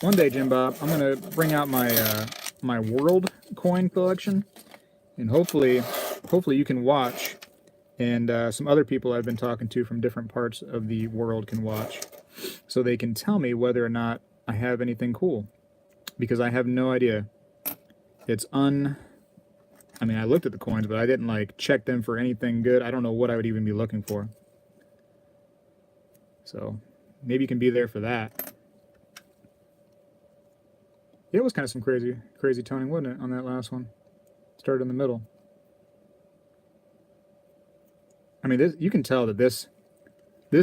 One day, Jim Bob, I'm gonna bring out my my world coin collection, and hopefully you can watch, and some other people I've been talking to from different parts of the world can watch, so they can tell me whether or not I have anything cool, because I have no idea. It's I mean, I looked at the coins, but I didn't like check them for anything good. I don't know what I would even be looking for. So maybe you can be there for that. It was kind of some crazy toning, wasn't it, on that last one? Started in the middle. I mean, you can tell that this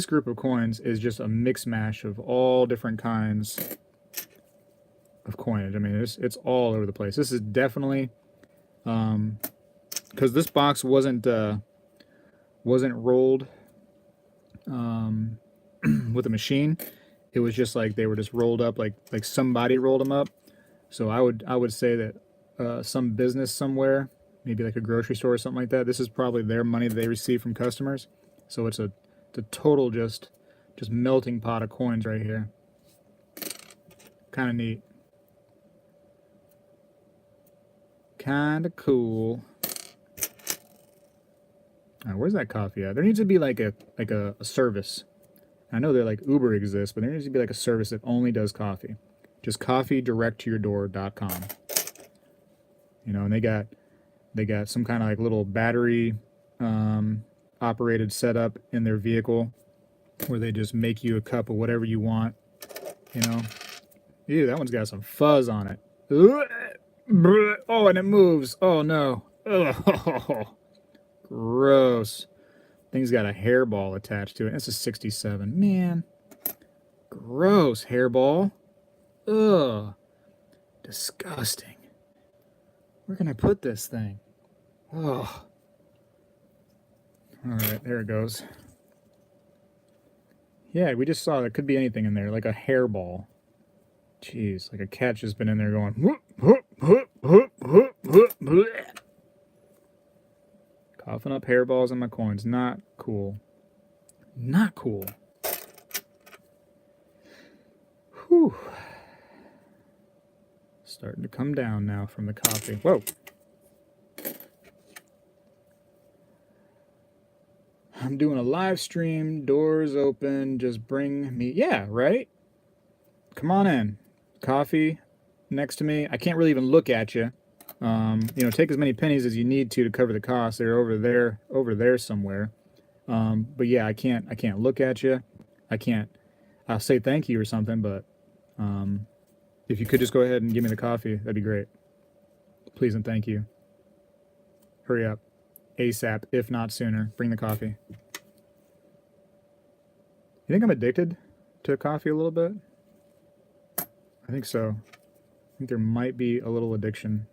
group of coins is just a mix mash of all different kinds of coinage. I mean, it's all over the place. This is definitely, because this box wasn't rolled with a machine. It was just like they were just rolled up, like somebody rolled them up. So I would say that some business somewhere, maybe like a grocery store or something like that, this is probably their money that they receive from customers. So it's a total just melting pot of coins right here. Kind of neat. Kind of cool. Right, where's that coffee at? There needs to be like a service. I know they're like Uber exists, but there needs to be like a service that only does coffee. Just coffeedirecttoyourdoor.com. You know, and they got some kind of like little battery operated setup in their vehicle where they just make you a cup of whatever you want. You know, ew, that one's got some fuzz on it. Oh, and it moves. Oh no. Oh, gross. Thing's got a hairball attached to it. This is 67. Man, gross hairball. Ugh, disgusting. Where can I put this thing? Oh. All right, there it goes. Yeah, we just saw there could be anything in there, like a hairball. Jeez, like a cat just been in there going. Whoop, whoop, whoop, whoop, whoop, whoop, whoop. Coughing up hairballs in my coins. Not cool. Not cool. Whew. Starting to come down now from the coffee. Whoa. I'm doing a live stream. Doors open. Just bring me. Yeah, right? Come on in. Coffee next to me. I can't really even look at you. You know, take as many pennies as you need to cover the cost. They're over there somewhere. But yeah, I can't look at you. I'll say thank you or something, but if you could just go ahead and give me the coffee, that'd be great. Please and thank you. Hurry up. ASAP, if not sooner. Bring the coffee. You think I'm addicted to coffee a little bit? I think so. I think there might be a little addiction.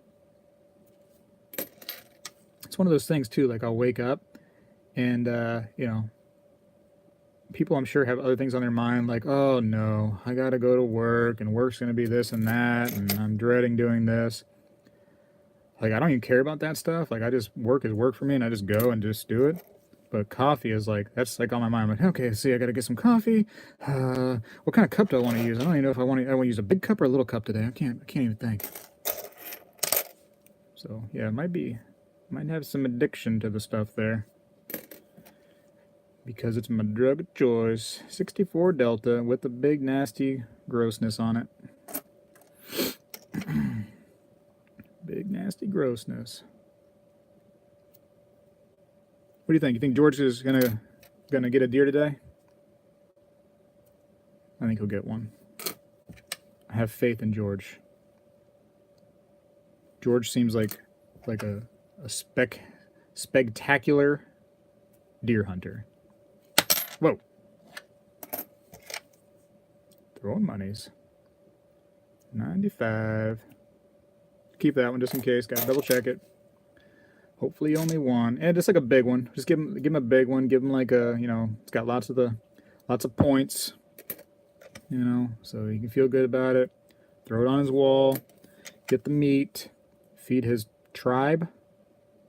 It's one of those things too, like I'll wake up and you know, people I'm sure have other things on their mind, like, oh no, I gotta go to work and work's gonna be this and that and I'm dreading doing this. Like, I don't even care about that stuff. Like, I just, work is work for me and I just go and just do it. But coffee is like, that's like on my mind. I'm like, okay, see, I gotta get some coffee. What kind of cup do I want to use? I don't even know if I want to use a big cup or a little cup today. I can't even think. So yeah, it might have some addiction to the stuff there. Because it's my drug of choice. 64 Delta with a big nasty grossness on it. Big nasty grossness. What do you think? You think George is gonna get a deer today? I think he'll get one. I have faith in George. George seems like a spectacular Deer Hunter. Whoa. Throwing monies. 95. Keep that one just in case. Gotta double check it. Hopefully only one. And just like a big one. Just give him a big one. Give him like a, you know, it's got lots of points. You know, so he can feel good about it. Throw it on his wall. Get the meat. Feed his tribe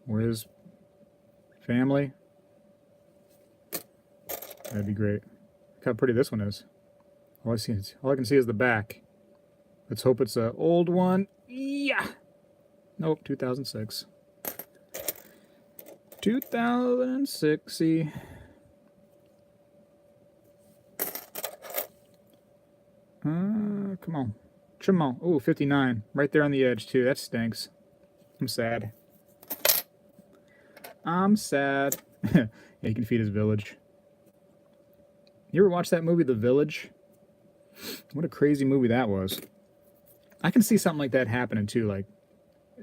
or his family. That'd be great. Look how pretty this one is. All I can see is the back. Let's hope it's an old one. Yeah. Nope, 2006. 2006. -y. Come on. Come on. Oh, 59. Right there on the edge, too. That stinks. I'm sad. I'm sad. Yeah, he can feed his village. You ever watch that movie, The Village? What a crazy movie that was. I can see something like that happening, too. Like,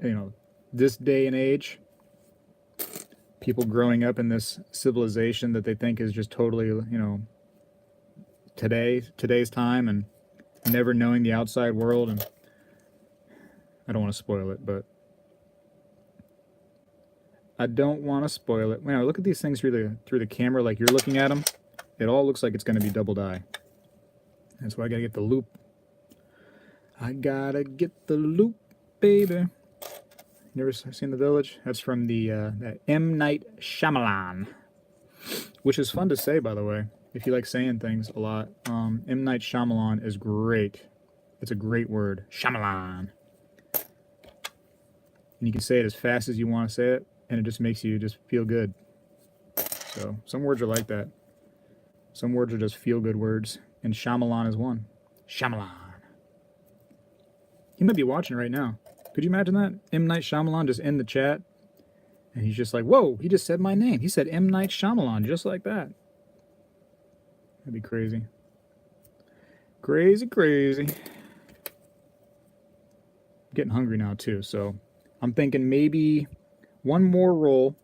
you know, this day and age. People growing up in this civilization that they think is just totally, you know, today's time, and never knowing the outside world. And I don't want to spoil it, but I don't want to spoil it. When I look at these things through the camera, like you're looking at them, it all looks like it's going to be double die. That's why I gotta get the loop. I gotta get the loop, baby. Never seen The Village? That's from the that M. Night Shyamalan, which is fun to say, by the way. If you like saying things a lot, M. Night Shyamalan is great. It's a great word, Shyamalan. And you can say it as fast as you want to say it, and it just makes you just feel good. So some words are like that. Some words are just feel-good words, and Shyamalan is one. Shyamalan. He might be watching right now. Could you imagine that? M. Night Shyamalan just in the chat, and he's just like, whoa, he just said my name. He said M. Night Shyamalan, just like that. That'd be crazy. Crazy, crazy. I'm getting hungry now, too, so I'm thinking maybe one more roll,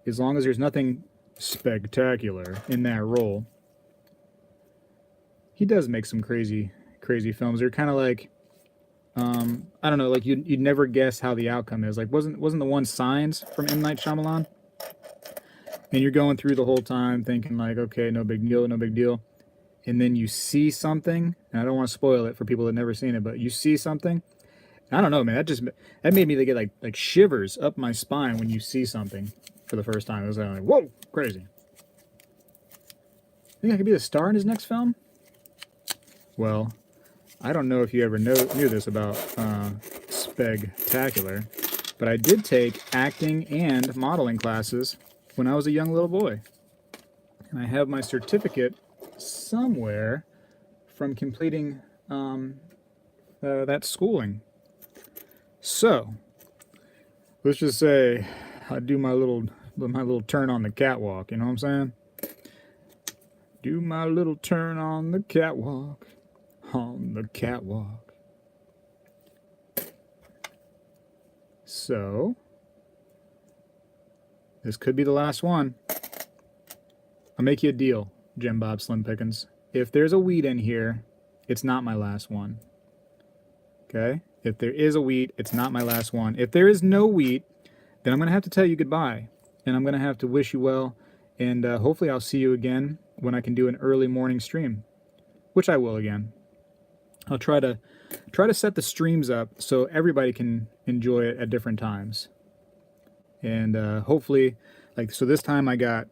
as long as there's nothing spectacular in that roll. He does make some crazy, crazy films. They're kind of like, I don't know, like you'd never guess how the outcome is. Like, wasn't the one Signs from M. Night Shyamalan? And you're going through the whole time thinking like, okay, no big deal, no big deal. And then you see something, and I don't want to spoil it for people that never seen it, but you see something. I don't know, man. That made me get like shivers up my spine when you see something for the first time. It was like, whoa, crazy. Think I could be the star in his next film? Well, I don't know if you ever knew this about Spectacular, but I did take acting and modeling classes when I was a young little boy. And I have my certificate somewhere from completing that schooling. So, let's just say I do my little turn on the catwalk, you know what I'm saying? Do my little turn on the catwalk. On the catwalk. So, this could be the last one. I'll make you a deal, Jim Bob Slim Pickens. If there's a wheat in here, it's not my last one. Okay? If there is a wheat, it's not my last one. If there is no wheat, then I'm going to have to tell you goodbye. And I'm going to have to wish you well. And hopefully I'll see you again when I can do an early morning stream. Which I will again. I'll try to set the streams up so everybody can enjoy it at different times. And hopefully, like, so this time I got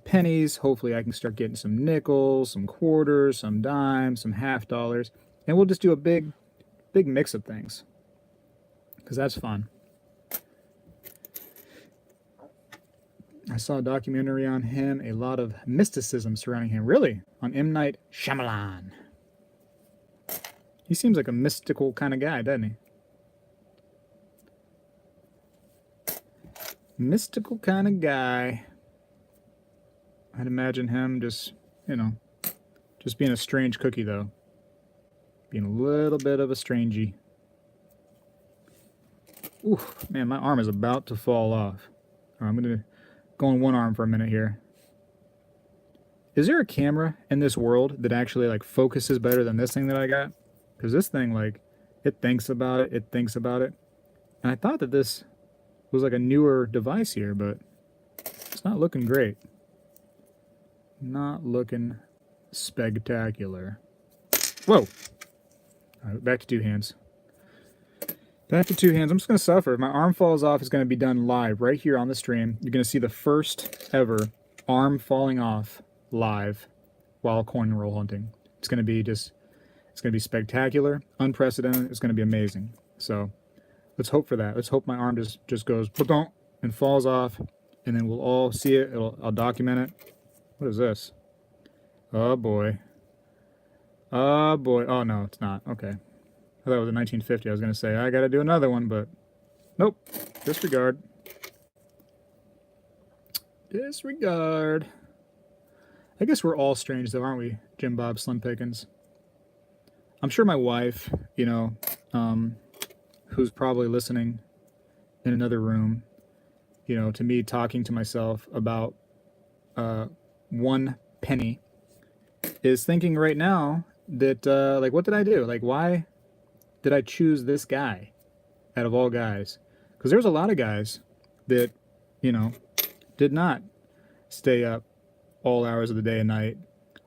pennies. Hopefully I can start getting some nickels, some quarters, some dimes, some half dollars. And we'll just do a big mix of things. Because that's fun. I saw a documentary on him, a lot of mysticism surrounding him. Really? On M. Night Shyamalan. He seems like a mystical kind of guy, doesn't he? Mystical kind of guy. I'd imagine him just, you know, just being a strange cookie, though. Being a little bit of a strangey. Ooh, man, my arm is about to fall off. All right, I'm going to going one arm for a minute here. Is there a camera in this world that actually like focuses better than this thing that I got? Because this thing, like, it thinks about it, it thinks about it. And I thought that this was like a newer device here, but it's not looking great. Not looking spectacular. Whoa! All right, back to two hands. Back to two hands. I'm just going to suffer. If my arm falls off, it's going to be done live right here on the stream. You're going to see the first ever arm falling off live while coin roll hunting. It's going to be just, it's going to be spectacular, unprecedented. It's going to be amazing. So let's hope for that. Let's hope my arm just goes and falls off, and then we'll all see it. I'll document it. What is this? Oh boy. Oh boy. Oh no, it's not. Okay. I thought it was a 1950. I was going to say, I got to do another one, but nope. Disregard. Disregard. I guess we're all strange, though, aren't we, Jim Bob Slim Pickens? I'm sure my wife, you know, who's probably listening in another room, you know, to me talking to myself about 1 penny, is thinking right now that, like, what did I do? Like, why did I choose this guy out of all guys? Because there's a lot of guys that, you know, did not stay up all hours of the day and night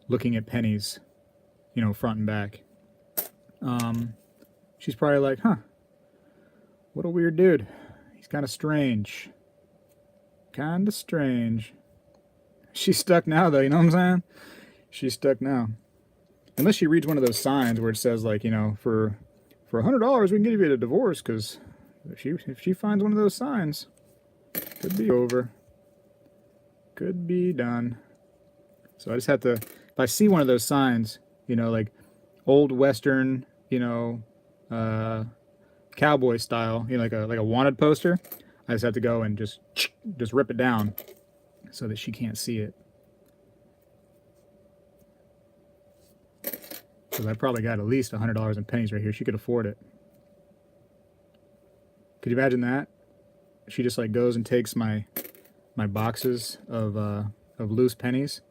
looking at pennies, you know, front and back. She's probably like, huh, what a weird dude. He's kind of strange. Kind of strange. She's stuck now, though, you know what I'm saying? She's stuck now. Unless she reads one of those signs where it says, like, you know, for $100 we can give you a divorce, because if she finds one of those signs, could be over. Could be done. So I just have to, if I see one of those signs, you know, like old Western, you know, cowboy style, you know, like a wanted poster, I just have to go and just rip it down so that she can't see it. Because I probably got at least $100 in pennies right here. She could afford it. Could you imagine that? She just like goes and takes my boxes of loose pennies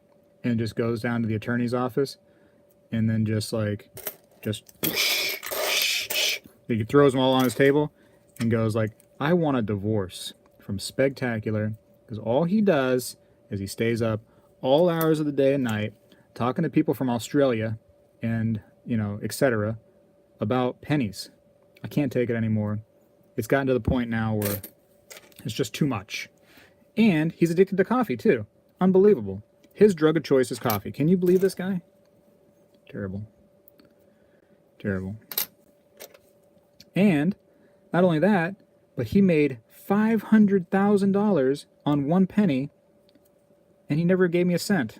and just goes down to the attorney's office and then just he throws them all on his table and goes like, I want a divorce from Spectacular, because all he does is he stays up all hours of the day and night talking to people from Australia and, you know, etc. about pennies. I can't take it anymore. It's gotten to the point now where it's just too much. And he's addicted to coffee too. Unbelievable. His drug of choice is coffee. Can you believe this guy? Terrible. Terrible. And not only that, but he made $500,000 on 1 penny, and he never gave me a cent.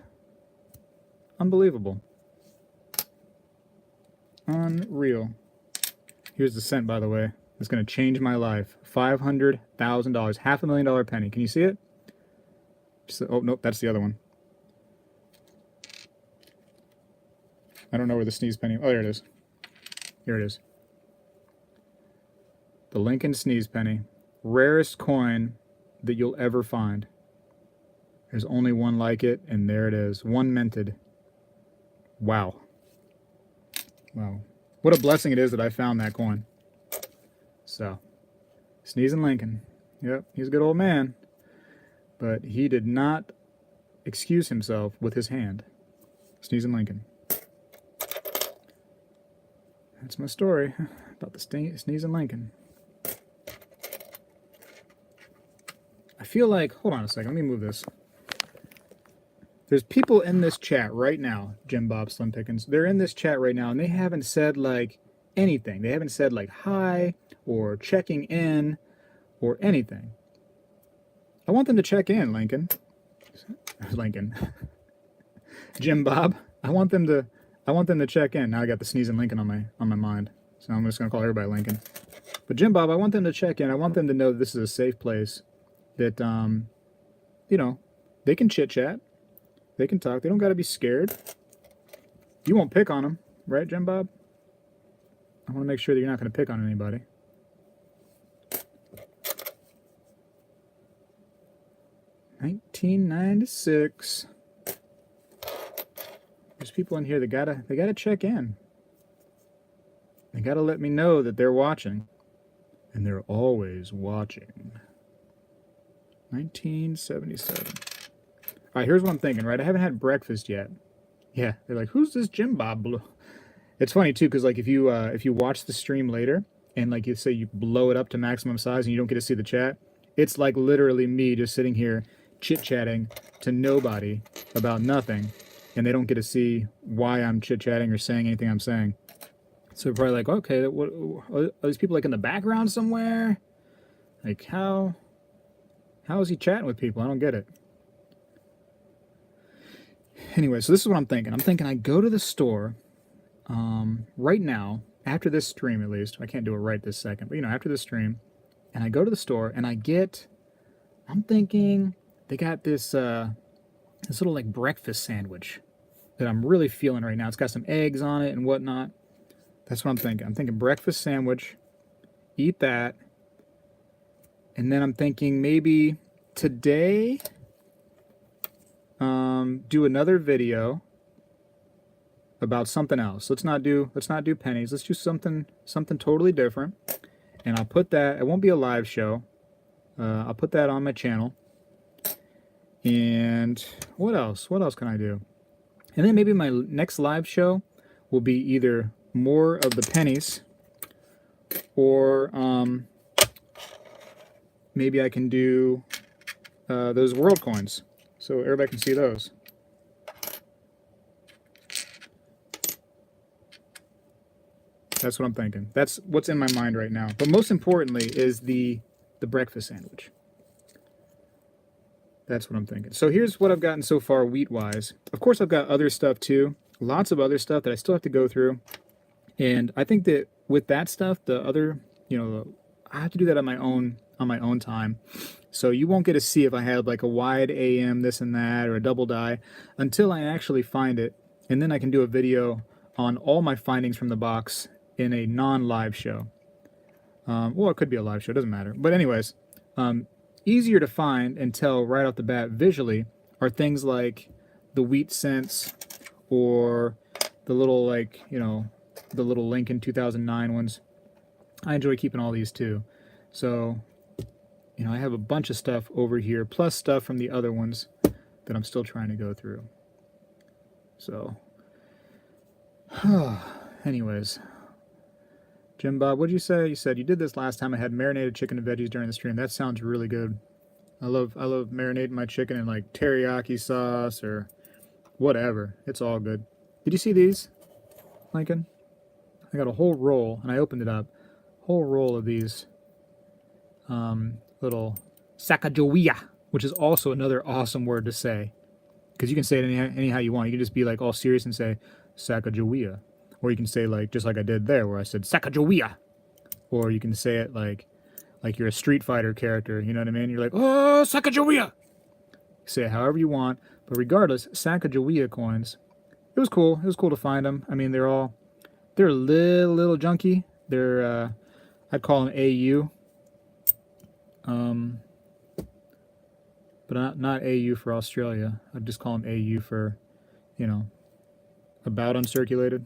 Unbelievable. Unreal. Here's the cent, by the way. It's going to change my life. $500,000. $500,000 penny. Can you see it? Oh, nope, that's the other one. I don't know where the sneeze penny... Oh, there it is. Here it is. The Lincoln sneeze penny. Rarest coin that you'll ever find. There's only one like it, and there it is. One minted. Wow. Wow. What a blessing it is that I found that coin. So, Sneezing Lincoln. Yep, he's a good old man. But he did not excuse himself with his hand. Sneezing Lincoln. That's my story about the Sneezing Lincoln. I feel like, hold on a second, let me move this. There's people in this chat right now, Jim Bob Slim Pickens. They're in this chat right now, and they haven't said, like, anything. They haven't said, like, hi, or checking in, or anything. I want them to check in, Lincoln. Jim Bob. I want them to check in. Now I got the Sneezing Lincoln on my mind. So I'm just gonna call everybody Lincoln. But Jim Bob, I want them to check in. I want them to know that this is a safe place. That you know, they can chit chat. They can talk. They don't gotta be scared. You won't pick on them, right, Jim Bob? I want to make sure that you're not gonna pick on anybody. 1996. There's people in here that gotta check in. They gotta let me know that they're watching. And they're always watching. 1977. All right, here's what I'm thinking, right? I haven't had breakfast yet. Yeah, they're like, who's this Jim Bob? It's funny too, because like if you watch the stream later and like you say you blow it up to maximum size and you don't get to see the chat, it's like literally me just sitting here chit-chatting to nobody about nothing, and they don't get to see why I'm chit-chatting or saying anything I'm saying. So they're probably like, okay, what are these people like in the background somewhere? Like how is he chatting with people? I don't get it. Anyway, so this is what I'm thinking. I'm thinking I go to the store right now, after this stream at least. I can't do it right this second, but you know, after this stream, and I go to the store and I'm thinking they got this little like breakfast sandwich that I'm really feeling right now. It's got some eggs on it and whatnot. That's what I'm thinking. I'm thinking breakfast sandwich, eat that, and then I'm thinking maybe today do another video about something else. Let's not do pennies. Let's do something totally different. And I'll put that. It won't be a live show. I'll put that on my channel. And what else? What else can I do? And then maybe my next live show will be either more of the pennies, or maybe I can do those world coins, so everybody can see those. That's what I'm thinking. That's what's in my mind right now. But most importantly is the breakfast sandwich. That's what I'm thinking. So here's what I've gotten so far wheat-wise. Of course, I've got other stuff too. Lots of other stuff that I still have to go through. And I think that with that stuff, the other, you know, I have to do that on my own time. So you won't get to see if I have like a wide AM, this and that, or a double die until I actually find it. And then I can do a video on all my findings from the box in a non-live show. Well, it could be a live show, doesn't matter. But anyways, easier to find and tell right off the bat visually are things like the wheat cents, or the little, like, you know, the little Lincoln 2009 ones. I enjoy keeping all these too. So, you know, I have a bunch of stuff over here, plus stuff from the other ones that I'm still trying to go through. So, anyways, Jim Bob, what'd you say? You said you did this last time. I had marinated chicken and veggies during the stream. That sounds really good. I love marinating my chicken in like teriyaki sauce or whatever. It's all good. Did you see these, Lincoln? I got a whole roll, and I opened it up. Whole roll of these little Sacagawea, which is also another awesome word to say, because you can say it anyhow you want. You can just be like all serious and say Sacagawea, or you can say like just like I did there, where I said Sacagawea, or you can say it like you're a Street Fighter character. You know what I mean? You're like, oh, Sacagawea. Say it however you want, but regardless, Sacagawea coins. It was cool. It was cool to find them. I mean, they're a little junky. They're I'd call them AU. But not AU for Australia. I'd just call them AU for, you know, about uncirculated.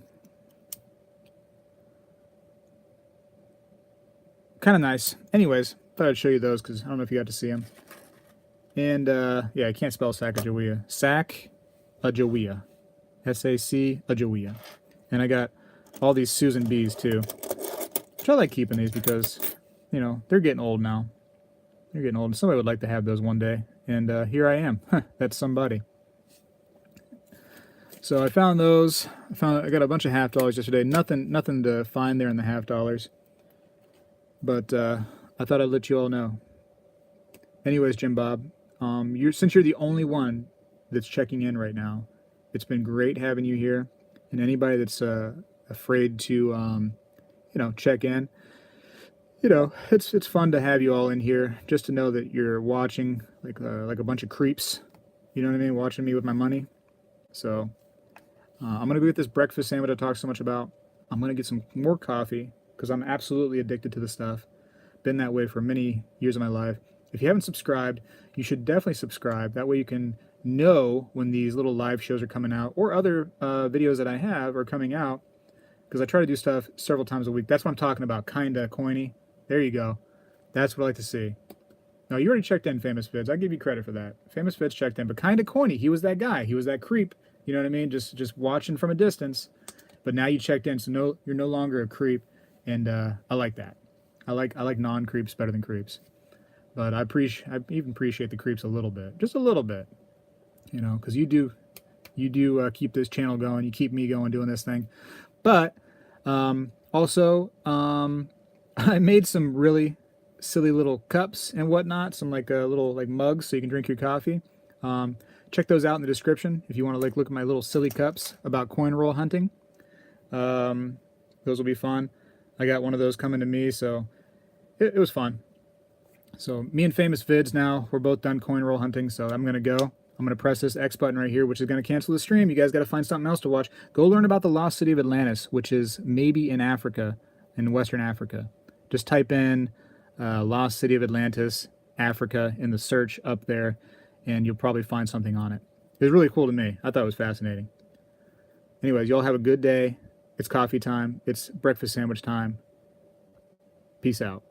Kind of nice. Anyways, thought I'd show you those because I don't know if you got to see them. And yeah, I can't spell Sacagawea. Sacagawea. S-A-C-Agawea. And I got all these Susan B's too. Which I like keeping these because, you know, they're getting old now. They're getting old. Somebody would like to have those one day. And here I am. That's somebody. So I found those. I got a bunch of $half yesterday. Nothing to find there in the $half. But I thought I'd let you all know. Anyways, Jim Bob, since you're the only one that's checking in right now, it's been great having you here. And anybody that's afraid to, you know, check in, you know, it's fun to have you all in here, just to know that you're watching like a bunch of creeps. You know what I mean? Watching me with my money. So I'm gonna go get this breakfast sandwich I talked so much about. I'm gonna get some more coffee because I'm absolutely addicted to the stuff. Been that way for many years of my life. If you haven't subscribed, you should definitely subscribe. That way you can know when these little live shows are coming out, or other videos that I have are coming out, because I try to do stuff several times a week. That's what I'm talking about, kinda coiny. There you go. That's what I like to see. No, you already checked in, Famous Vids. I give you credit for that. Famous Vids checked in, but kinda coiny. He was that guy. He was that creep. You know what I mean? Just watching from a distance. But now you checked in, so no, you're no longer a creep, and I like that. I like non-creeps better than creeps. But I even appreciate the creeps a little bit, just a little bit, you know, because you do keep this channel going, you keep me going doing this thing. But also, I made some really silly little cups and whatnot, some like little like mugs so you can drink your coffee. Check those out in the description if you want to like look at my little silly cups about coin roll hunting. Those will be fun. I got one of those coming to me, so it was fun. So me and Famous Vids now, we're both done coin roll hunting, so I'm going to go. I'm going to press this X button right here, which is going to cancel the stream. You guys got to find something else to watch. Go learn about the lost city of Atlantis, which is maybe in Africa, in Western Africa. Just type in lost city of Atlantis, Africa, in the search up there, and you'll probably find something on it. It was really cool to me. I thought it was fascinating. Anyways, y'all have a good day. It's coffee time. It's breakfast sandwich time. Peace out.